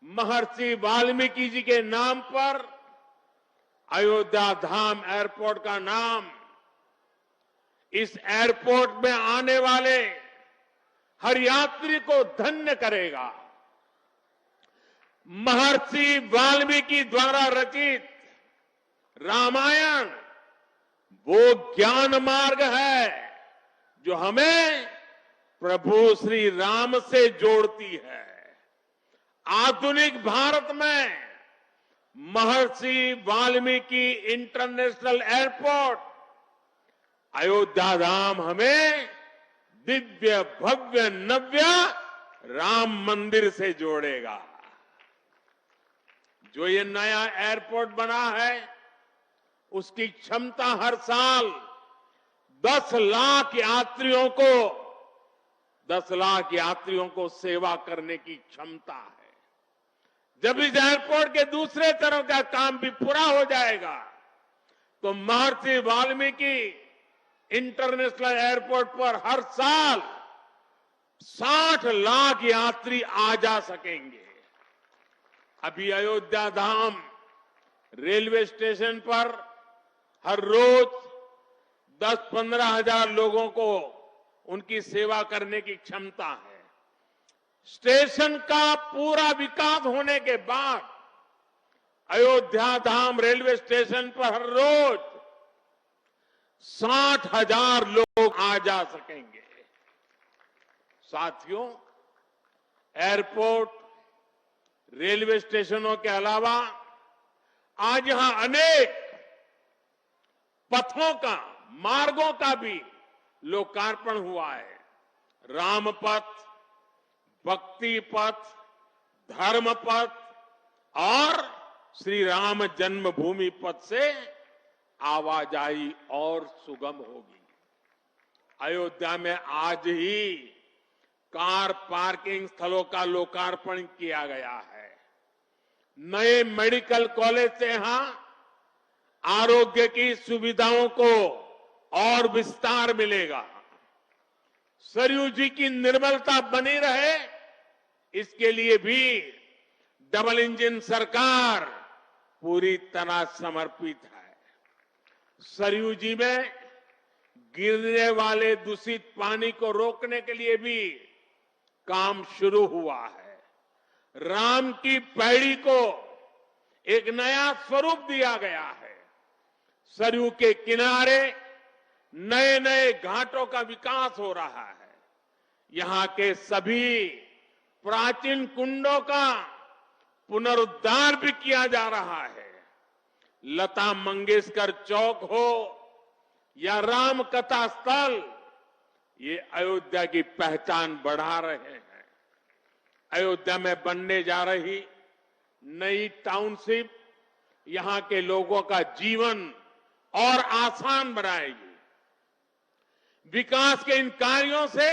महर्षि वाल्मीकि जी के नाम पर अयोध्या धाम एयरपोर्ट का नाम इस एयरपोर्ट में आने वाले हर यात्री को धन्य करेगा। महर्षि वाल्मीकि द्वारा रचित रामायण वो ज्ञान मार्ग है जो हमें प्रभु श्री राम से जोड़ती है। आधुनिक भारत में महर्षि वाल्मीकि इंटरनेशनल एयरपोर्ट अयोध्या धाम हमें दिव्य भव्य नव्य राम मंदिर से जोड़ेगा। जो ये नया एयरपोर्ट बना है उसकी क्षमता हर साल 10 लाख यात्रियों को सेवा करने की क्षमता है। जब इस एयरपोर्ट के दूसरे तरफ का काम भी पूरा हो जाएगा तो महर्षि वाल्मीकि इंटरनेशनल एयरपोर्ट पर हर साल 60 लाख यात्री आ जा सकेंगे। अभी अयोध्या धाम रेलवे स्टेशन पर हर रोज 10-15 हजार लोगों को उनकी सेवा करने की क्षमता है। स्टेशन का पूरा विकास होने के बाद अयोध्या धाम रेलवे स्टेशन पर हर रोज 60,000 लोग आ जा सकेंगे। साथियों, एयरपोर्ट, रेलवे स्टेशनों के अलावा आज यहां अनेक पथों का, मार्गों का भी लोकार्पण हुआ है। राम पथ, भक्ति पथ, धर्म पथ और श्री राम जन्मभूमि पथ से आवाजाही और सुगम होगी। अयोध्या में आज ही कार पार्किंग स्थलों का लोकार्पण किया गया है। नए मेडिकल कॉलेज से यहां आरोग्य की सुविधाओं को और विस्तार मिलेगा। सरयू जी की निर्मलता बनी रहे, इसके लिए भी डबल इंजन सरकार पूरी तरह समर्पित है। सरयू जी में गिरने वाले दूषित पानी को रोकने के लिए भी काम शुरू हुआ है। राम की पैड़ी को एक नया स्वरूप दिया गया है। सरयू के किनारे नए नए घाटों का विकास हो रहा है। यहां के सभी प्राचीन कुंडों का पुनरुद्धार भी किया जा रहा है। लता मंगेशकर चौक हो या राम कथा स्थल, ये अयोध्या की पहचान बढ़ा रहे हैं। अयोध्या में बनने जा रही नई टाउनशिप यहां के लोगों का जीवन और आसान बनाएगी। विकास के इन कार्यों से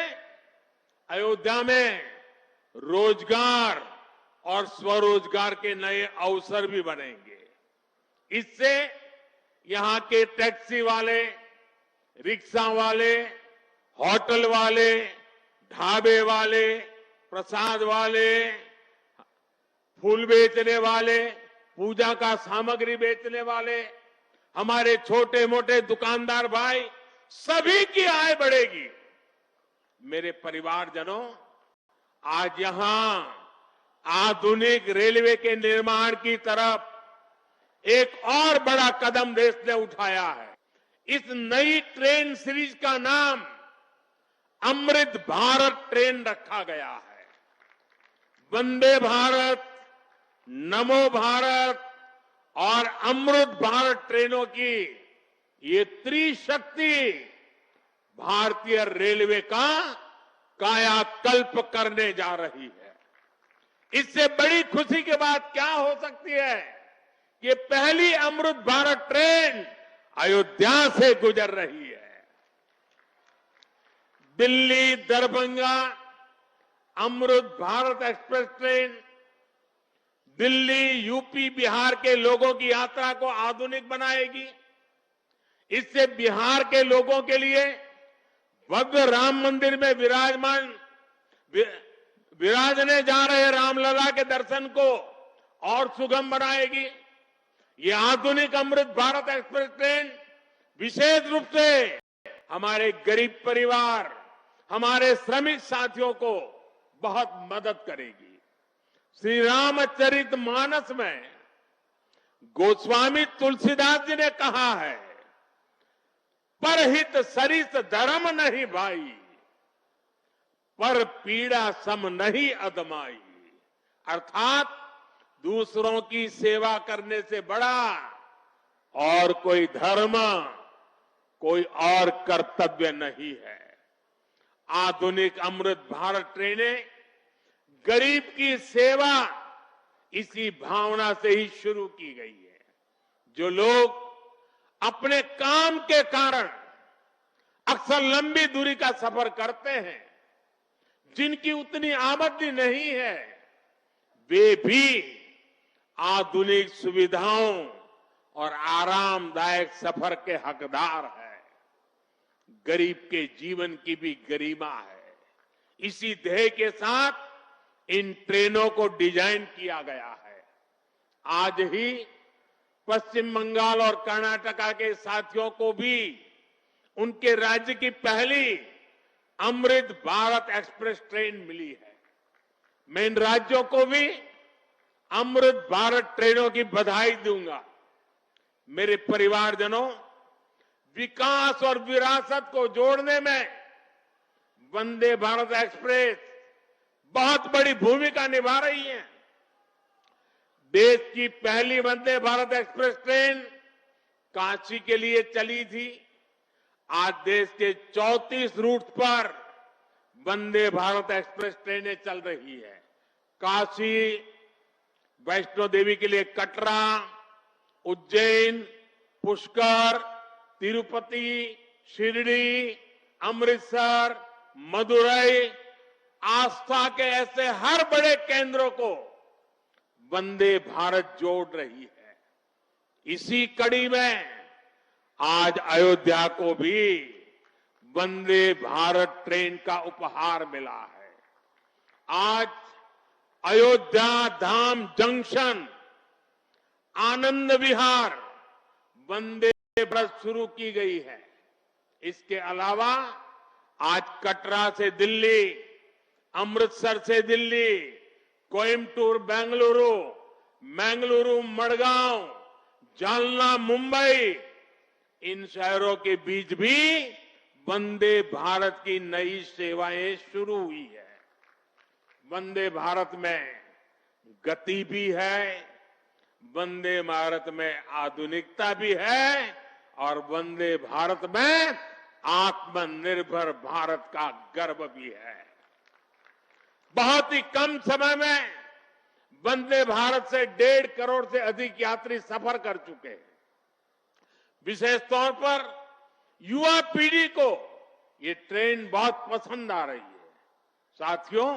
अयोध्या में रोजगार और स्वरोजगार के नए अवसर भी बनेंगे। इससे यहां के टैक्सी वाले, रिक्शा वाले, होटल वाले, ढाबे वाले, प्रसाद वाले, फूल बेचने वाले, पूजा का सामग्री बेचने वाले, हमारे छोटे मोटे दुकानदार भाई, सभी की आय बढ़ेगी। मेरे परिवारजनों, आज यहां आधुनिक रेलवे के निर्माण की तरफ एक और बड़ा कदम देश ने उठाया है। इस नई ट्रेन सीरीज का नाम अमृत भारत ट्रेन रखा गया है। वंदे भारत, नमो भारत और अमृत भारत ट्रेनों की ये त्रिशक्ति भारतीय रेलवे का कायाकल्प करने जा रही है। इससे बड़ी खुशी की बात क्या हो सकती है कि पहली अमृत भारत ट्रेन अयोध्या से गुजर रही है। Delhi Darbhanga Amrit Bharat express train Delhi, UP, Bihar के लोगों की यात्रा को आधुनिक बनाएगी। इससे बिहार के लोगों के लिए भव्य राम मंदिर में विराजने जा रहे रामलला के दर्शन को और सुगम बनाएगी। ये आधुनिक अमृत भारत एक्सप्रेस ट्रेन विशेष रूप से हमारे गरीब परिवार, हमारे श्रमिक साथियों को बहुत मदद करेगी। श्री रामचरितमानस में गोस्वामी तुलसीदास जी ने कहा है, परहित सरिस धर्म नहीं भाई, पर पीड़ा सम नहीं अदमाई। अर्थात दूसरों की सेवा करने से बड़ा और कोई धर्म, कोई और कर्तव्य नहीं है। आधुनिक अमृत भारत ट्रेनें गरीब की सेवा इसी भावना से ही शुरू की गई है। जो लोग अपने काम के कारण अक्सर लंबी दूरी का सफर करते हैं, जिनकी उतनी आमदनी नहीं है, वे भी आधुनिक सुविधाओं और आरामदायक सफर के हकदार है। गरीब के जीवन की भी गरिमा है। इसी ध्येय के साथ इन ट्रेनों को डिजाइन किया गया है। आज ही पश्चिम बंगाल और कर्नाटका के साथियों को भी उनके राज्य की पहली अमृत भारत एक्सप्रेस ट्रेन मिली है। मैं इन राज्यों को भी अमृत भारत ट्रेनों की बधाई दूंगा। मेरे परिवारजनों, विकास और विरासत को जोड़ने में वंदे भारत एक्सप्रेस बहुत बड़ी भूमिका निभा रही है। देश की पहली वंदे भारत एक्सप्रेस ट्रेन काशी के लिए चली थी। आज देश के 34 रूट पर वंदे भारत एक्सप्रेस ट्रेनें चल रही है। काशी, वैष्णो देवी के लिए कटरा, उज्जैन, पुष्कर, तिरुपति, शिरडी, अमृतसर, मदुरई, आस्था के ऐसे हर बड़े केंद्रों को वंदे भारत जोड़ रही है। इसी कड़ी में आज अयोध्या को भी वंदे भारत ट्रेन का उपहार मिला है। आज अयोध्या धाम जंक्शन, आनंद विहार वंदे भारत शुरू की गई है। इसके अलावा आज कटरा से दिल्ली, अमृतसर से दिल्ली, कोयम्बटूर बेंगलुरु, मंगलुरु मडगांव, जालना मुंबई, इन शहरों के बीच भी वंदे भारत की नई सेवाएं शुरू हुई है। वंदे भारत में गति भी है, वंदे भारत में आधुनिकता भी है और वंदे भारत में आत्मनिर्भर भारत का गर्व भी है। बहुत ही कम समय में वंदे भारत से 1.5 करोड़ से अधिक यात्री सफर कर चुके हैं। विशेष तौर पर युवा पीढ़ी को ये ट्रेन बहुत पसंद आ रही है। साथियों,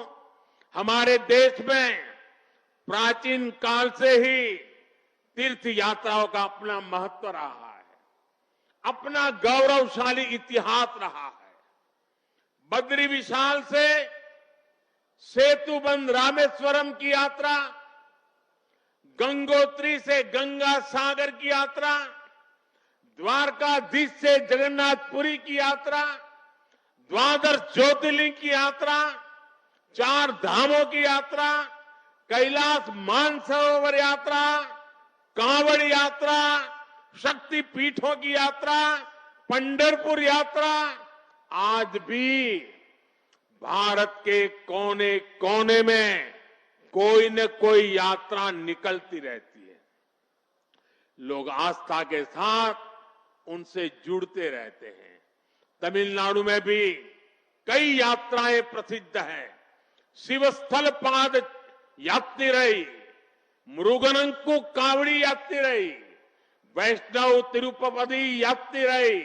हमारे देश में प्राचीन काल से ही तीर्थ यात्राओं का अपना महत्व रहा है, अपना गौरवशाली इतिहास रहा है। बद्री विशाल से सेतुबंध रामेश्वरम की यात्रा, गंगोत्री से गंगा सागर की यात्रा, द्वारकाधीश से जगन्नाथपुरी की यात्रा, द्वादश ज्योतिर्लिंग की यात्रा, 4 धामों की यात्रा, कैलाश मानसरोवर यात्रा, कांवड़ यात्रा, शक्ति पीठों की यात्रा, पंढरपुर यात्रा, आज भी भारत के कोने कोने में कोई न कोई यात्रा निकलती रहती है। लोग आस्था के साथ उनसे जुड़ते रहते हैं। तमिलनाडु में भी कई यात्राएं प्रसिद्ध हैं। शिवस्थल पाद यात्रिरई, मुरुगनंकु कावड़ी यात्रिरई, वैष्णव तिरुपति यात्रिरई,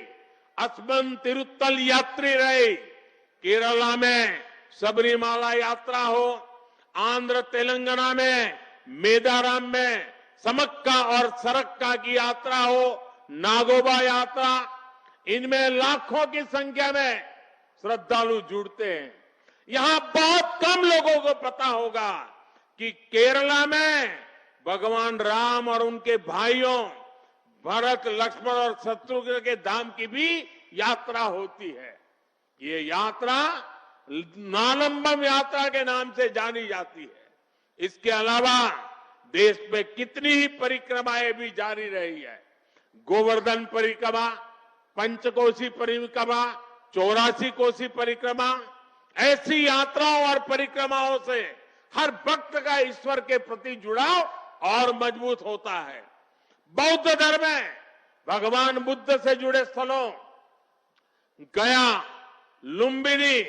अस्मन तिरुत्तल यात्रिरई, केरला में सबरीमाला यात्रा हो, आंध्र तेलंगाना में मेदाराम में समक्का और सरक्का की यात्रा हो, नागोबा यात्रा, इनमें लाखों की संख्या में श्रद्धालु जुड़ते हैं। यहां बहुत कम लोगों को पता होगा कि केरला में भगवान राम और उनके भाइयों भरत, लक्ष्मण और शत्रुघ्न के धाम की भी यात्रा होती है। ये यात्रा नालंबम यात्रा के नाम से जानी जाती है। इसके अलावा देश में कितनी ही परिक्रमाएं भी जारी रही है। गोवर्धन परिक्रमा, पंचकोशी परिक्रमा, 84 कोसी परिक्रमा, ऐसी यात्राओं और परिक्रमाओं से हर भक्त का ईश्वर के प्रति जुड़ाव और मजबूत होता है। बौद्ध धर्म में भगवान बुद्ध से जुड़े स्थलों गया, लुम्बिनी,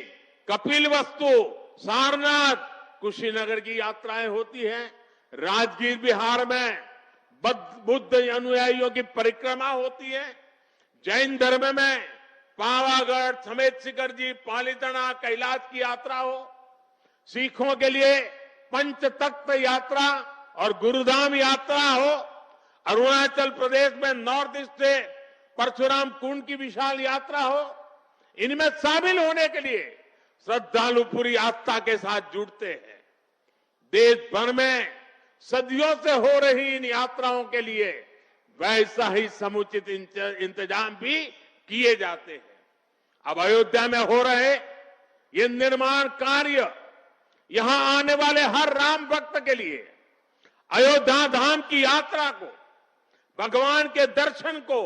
कपिलवस्तु, सारनाथ, कुशीनगर की यात्राएं होती हैं। राजगीर बिहार में बुद्ध अनुयायियों की परिक्रमा होती है। जैन धर्म में पावागढ़, समेत शिखर जी, पालीताना, कैलाश की यात्रा हो। सिखों के लिए पंच तख्त यात्रा, और गुरुधाम यात्रा हो, अरुणाचल प्रदेश में नॉर्थ ईस्ट से परशुराम कुंड की विशाल यात्रा हो, इनमें शामिल होने के लिए श्रद्धालु पूरी आस्था के साथ जुड़ते हैं। देश भर में सदियों से हो रही इन यात्राओं के लिए वैसा ही समुचित इंतजाम भी किए जाते हैं। अब अयोध्या में हो रहे ये निर्माण कार्य यहां आने वाले हर राम भक्त के लिए अयोध्या धाम की यात्रा को, भगवान के दर्शन को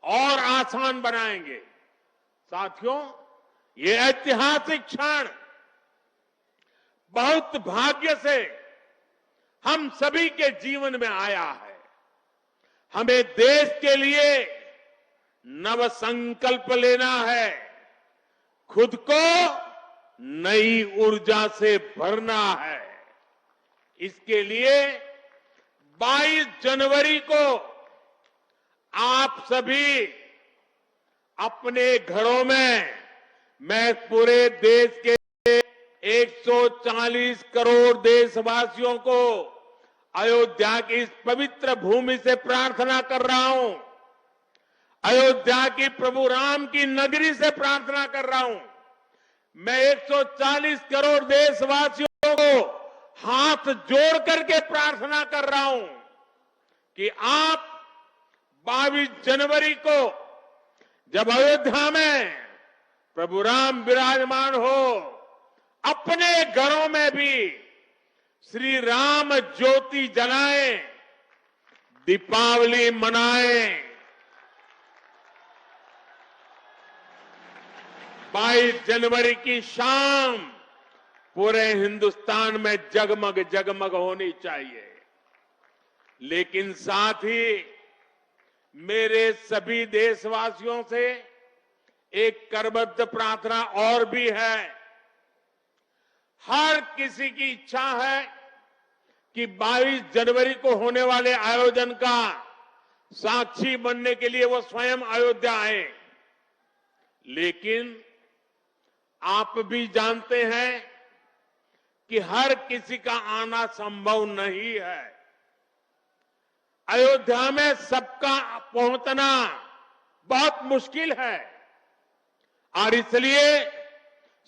और आसान बनाएंगे। साथियों, ये ऐतिहासिक क्षण बहुत भाग्य से हम सभी के जीवन में आया है। हमें देश के लिए नव संकल्प लेना है, खुद को नई ऊर्जा से भरना है। इसके लिए 22 जनवरी को आप सभी अपने घरों में, मैं पूरे देश के 140 करोड़ देशवासियों को अयोध्या की इस पवित्र भूमि से प्रार्थना कर रहा हूं, अयोध्या की प्रभु राम की नगरी से प्रार्थना कर रहा हूं। मैं 140 करोड़ देशवासियों को हाथ जोड़ करके प्रार्थना कर रहा हूं कि आप 22 जनवरी को जब अयोध्या में प्रभु राम विराजमान हो, अपने घरों में भी श्री राम ज्योति जलाएं, दीपावली मनाएं। 22 जनवरी की शाम पूरे हिंदुस्तान में जगमग जगमग होनी चाहिए। लेकिन साथ ही मेरे सभी देशवासियों से एक करबद्ध प्रार्थना और भी है। हर किसी की इच्छा है कि 22 जनवरी को होने वाले आयोजन का साक्षी बनने के लिए वो स्वयं अयोध्या आए। लेकिन आप भी जानते हैं कि हर किसी का आना संभव नहीं है। अयोध्या में सबका पहुंचना बहुत मुश्किल है और इसलिए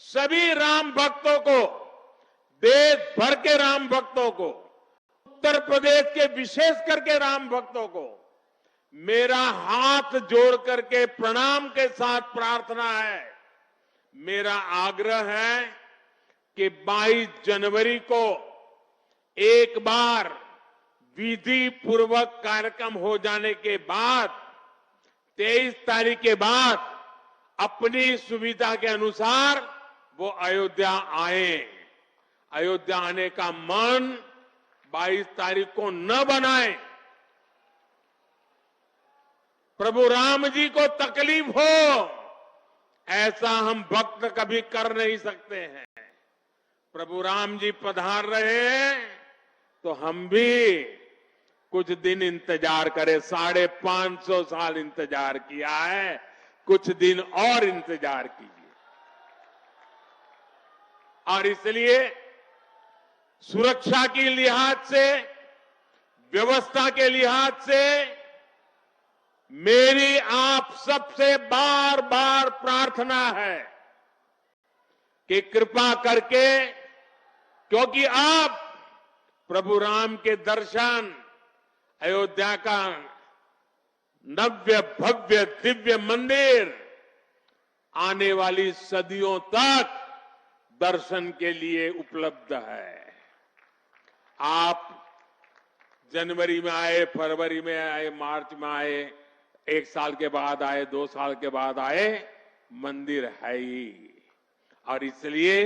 सभी राम भक्तों को, देश भर के राम भक्तों को, उत्तर प्रदेश के विशेष करके राम भक्तों को मेरा हाथ जोड़ करके प्रणाम के साथ प्रार्थना है, मेरा आग्रह है कि 22 जनवरी को एक बार विधि पूर्वक कार्यक्रम हो जाने के बाद 23 तारीख के बाद अपनी सुविधा के अनुसार वो अयोध्या आए। अयोध्या आने का मन 22 तारीख को न बनाए। प्रभु राम जी को तकलीफ हो ऐसा हम भक्त कभी कर नहीं सकते हैं। प्रभु राम जी पधार रहे हैं तो हम भी कुछ दिन इंतजार करें। 550 साल इंतजार किया है, कुछ दिन और इंतजार कीजिए। और इसलिए सुरक्षा के लिहाज से, व्यवस्था के लिहाज से मेरी आप सबसे बार बार प्रार्थना है कि कृपा करके, क्योंकि आप प्रभु राम के दर्शन, अयोध्या का नव्य भव्य दिव्य मंदिर आने वाली सदियों तक दर्शन के लिए उपलब्ध है। आप जनवरी में आए, फरवरी में आए, मार्च में आए, 1 साल के बाद आए, 2 साल के बाद आए, मंदिर है ही। और इसलिए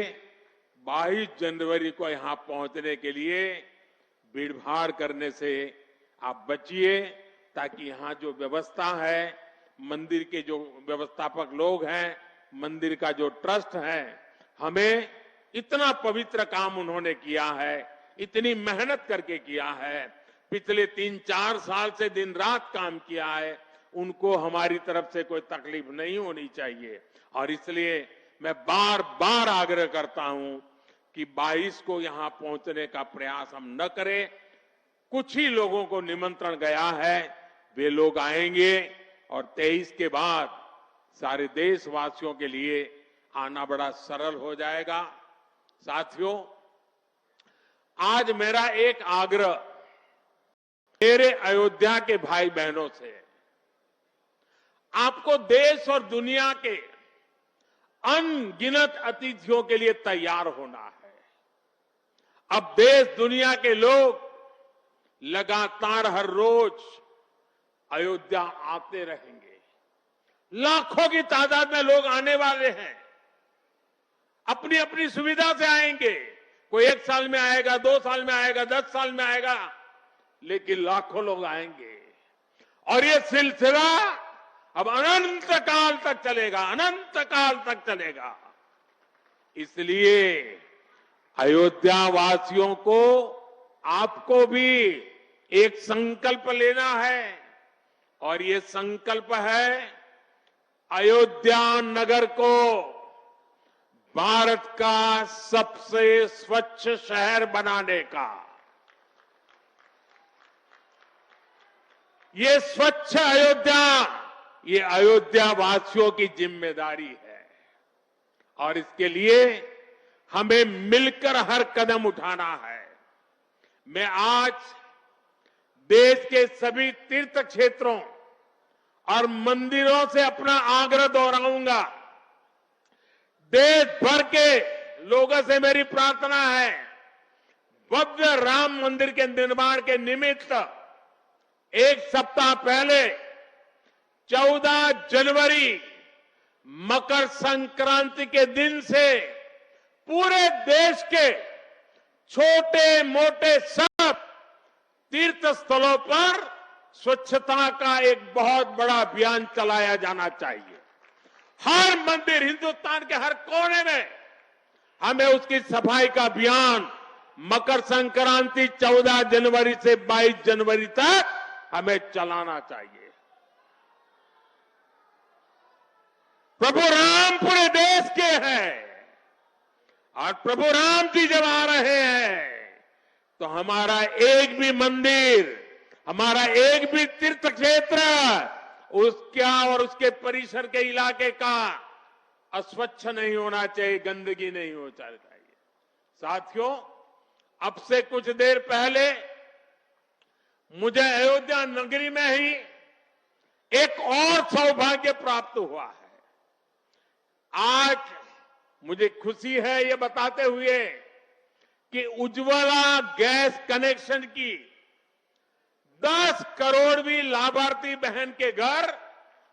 22 जनवरी को यहां पहुंचने के लिए भीड़भाड़ करने से आप बचिए, ताकि यहां जो व्यवस्था है, मंदिर के जो व्यवस्थापक लोग हैं, मंदिर का जो ट्रस्ट है, हमें इतना पवित्र काम उन्होंने किया है, इतनी मेहनत करके किया है, पिछले 3-4 साल से दिन रात काम किया है, उनको हमारी तरफ से कोई तकलीफ नहीं होनी चाहिए। और इसलिए मैं बार बार आग्रह करता हूं कि 22 को यहां पहुंचने का प्रयास हम न करें, कुछ ही लोगों को निमंत्रण गया है, वे लोग आएंगे और 23 के बाद सारे देशवासियों के लिए आना बड़ा सरल हो जाएगा। साथियों, आज मेरा एक आग्रह मेरे अयोध्या के भाई बहनों से, आपको देश और दुनिया के अनगिनत अतिथियों के लिए तैयार होना है। अब देश दुनिया के लोग लगातार हर रोज अयोध्या आते रहेंगे। लाखों की तादाद में लोग आने वाले हैं, अपनी अपनी सुविधा से आएंगे। कोई 1 साल में आएगा, 2 साल में आएगा, 10 साल में आएगा, लेकिन लाखों लोग आएंगे और ये सिलसिला अब अनंत काल तक चलेगा, अनंत काल तक चलेगा। इसलिए अयोध्या वासियों को, आपको भी एक संकल्प लेना है और ये संकल्प है अयोध्या नगर को भारत का सबसे स्वच्छ शहर बनाने का। ये स्वच्छ अयोध्या, ये अयोध्या वासियों की जिम्मेदारी है और इसके लिए हमें मिलकर हर कदम उठाना है। मैं आज देश के सभी तीर्थ क्षेत्रों और मंदिरों से अपना आग्रह दोहराऊंगा। देश भर के लोगों से मेरी प्रार्थना है, भव्य राम मंदिर के निर्माण के निमित्त 1 सप्ताह पहले 14 जनवरी मकर संक्रांति के दिन से पूरे देश के छोटे मोटे सब तीर्थ स्थलों पर स्वच्छता का एक बहुत बड़ा अभियान चलाया जाना चाहिए। हर मंदिर, हिंदुस्तान के हर कोने में हमें उसकी सफाई का अभियान मकर संक्रांति 14 जनवरी से 22 जनवरी तक हमें चलाना चाहिए। प्रभु राम पूरे देश के हैं और प्रभु राम जी जब आ रहे हैं तो हमारा एक भी मंदिर, हमारा एक भी तीर्थ क्षेत्र उसका और उसके परिसर के इलाके का अस्वच्छ नहीं होना चाहिए, गंदगी नहीं होना चाहिए। साथियों, अब से कुछ देर पहले मुझे अयोध्या नगरी में ही एक और सौभाग्य प्राप्त हुआ है। आज मुझे खुशी है ये बताते हुए कि उज्ज्वला गैस कनेक्शन की 10 करोड़वीं लाभार्थी बहन के घर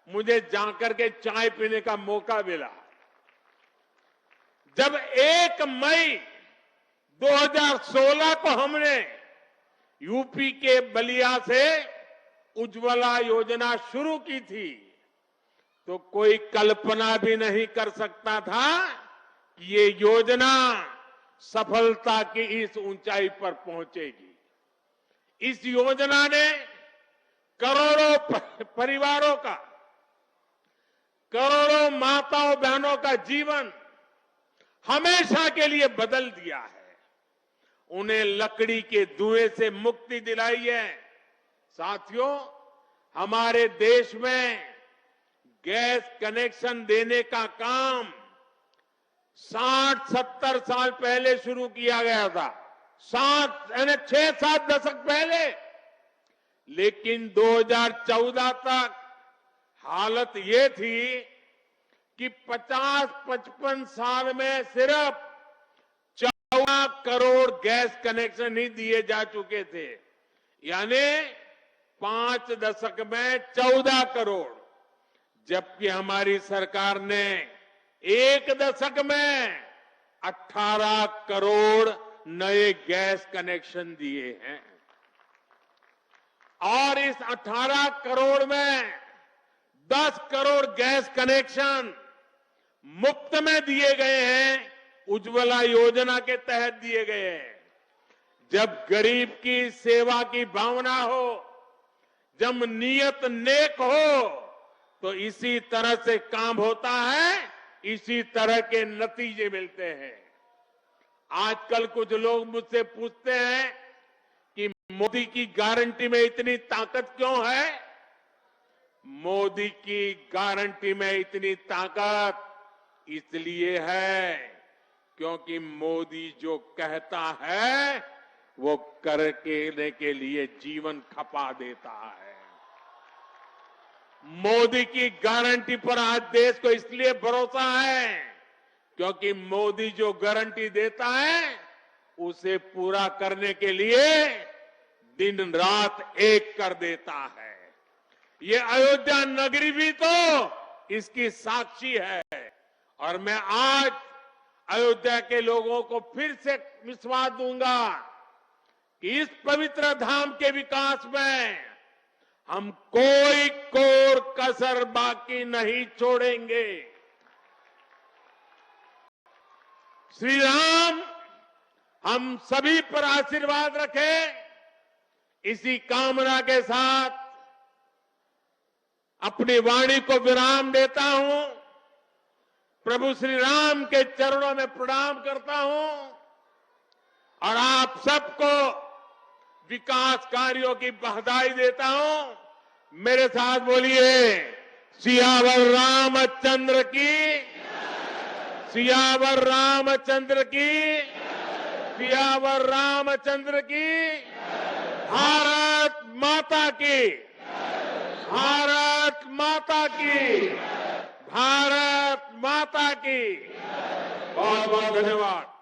मुझे जाकर के चाय पीने का मौका मिला। जब 1 मई 2016 को हमने यूपी के बलिया से उज्ज्वला योजना शुरू की थी तो कोई कल्पना भी नहीं कर सकता था कि ये योजना सफलता की इस ऊंचाई पर पहुंचेगी। इस योजना ने करोड़ों परिवारों का, करोड़ों माताओं बहनों का जीवन हमेशा के लिए बदल दिया है। उन्हें लकड़ी के धुएं से मुक्ति दिलाई है। साथियों, हमारे देश में गैस कनेक्शन देने का काम 60-70 साल पहले शुरू किया गया था, 6-7 दशक पहले। लेकिन 2014 तक हालत ये थी कि 50-55 साल में सिर्फ 14 करोड़ गैस कनेक्शन ही दिए जा चुके थे, यानी 5 दशक में 14 करोड़, जबकि हमारी सरकार ने 1 दशक में 18 करोड़ नए गैस कनेक्शन दिए हैं। और इस 18 करोड़ में 10 करोड़ गैस कनेक्शन मुफ्त में दिए गए हैं, उज्ज्वला योजना के तहत दिए गए हैं। जब गरीब की सेवा की भावना हो, जब नियत नेक हो, तो इसी तरह से काम होता है, इसी तरह के नतीजे मिलते हैं। आजकल कुछ लोग मुझसे पूछते हैं कि मोदी की गारंटी में इतनी ताकत क्यों है? मोदी की गारंटी में इतनी ताकत इसलिए है क्योंकि मोदी जो कहता है वो करने के लिए जीवन खपा देता है। मोदी की गारंटी पर आज देश को इसलिए भरोसा है क्योंकि मोदी जो गारंटी देता है उसे पूरा करने के लिए दिन रात एक कर देता है। ये अयोध्या नगरी भी तो इसकी साक्षी है। और मैं आज अयोध्या के लोगों को फिर से विश्वास दूंगा कि इस पवित्र धाम के विकास में हम कोई कोर कसर बाकी नहीं छोड़ेंगे। श्री राम हम सभी पर आशीर्वाद रखें, इसी कामना के साथ अपनी वाणी को विराम देता हूं। प्रभु श्री राम के चरणों में प्रणाम करता हूं और आप सबको विकास कार्यों की बधाई देता हूं। मेरे साथ बोलिए, सियावर रामचंद्र की, सियावर रामचंद्र की, सियावर रामचंद्र की। भारत माता की, भारत माता की, भारत माता की। बहुत बहुत धन्यवाद।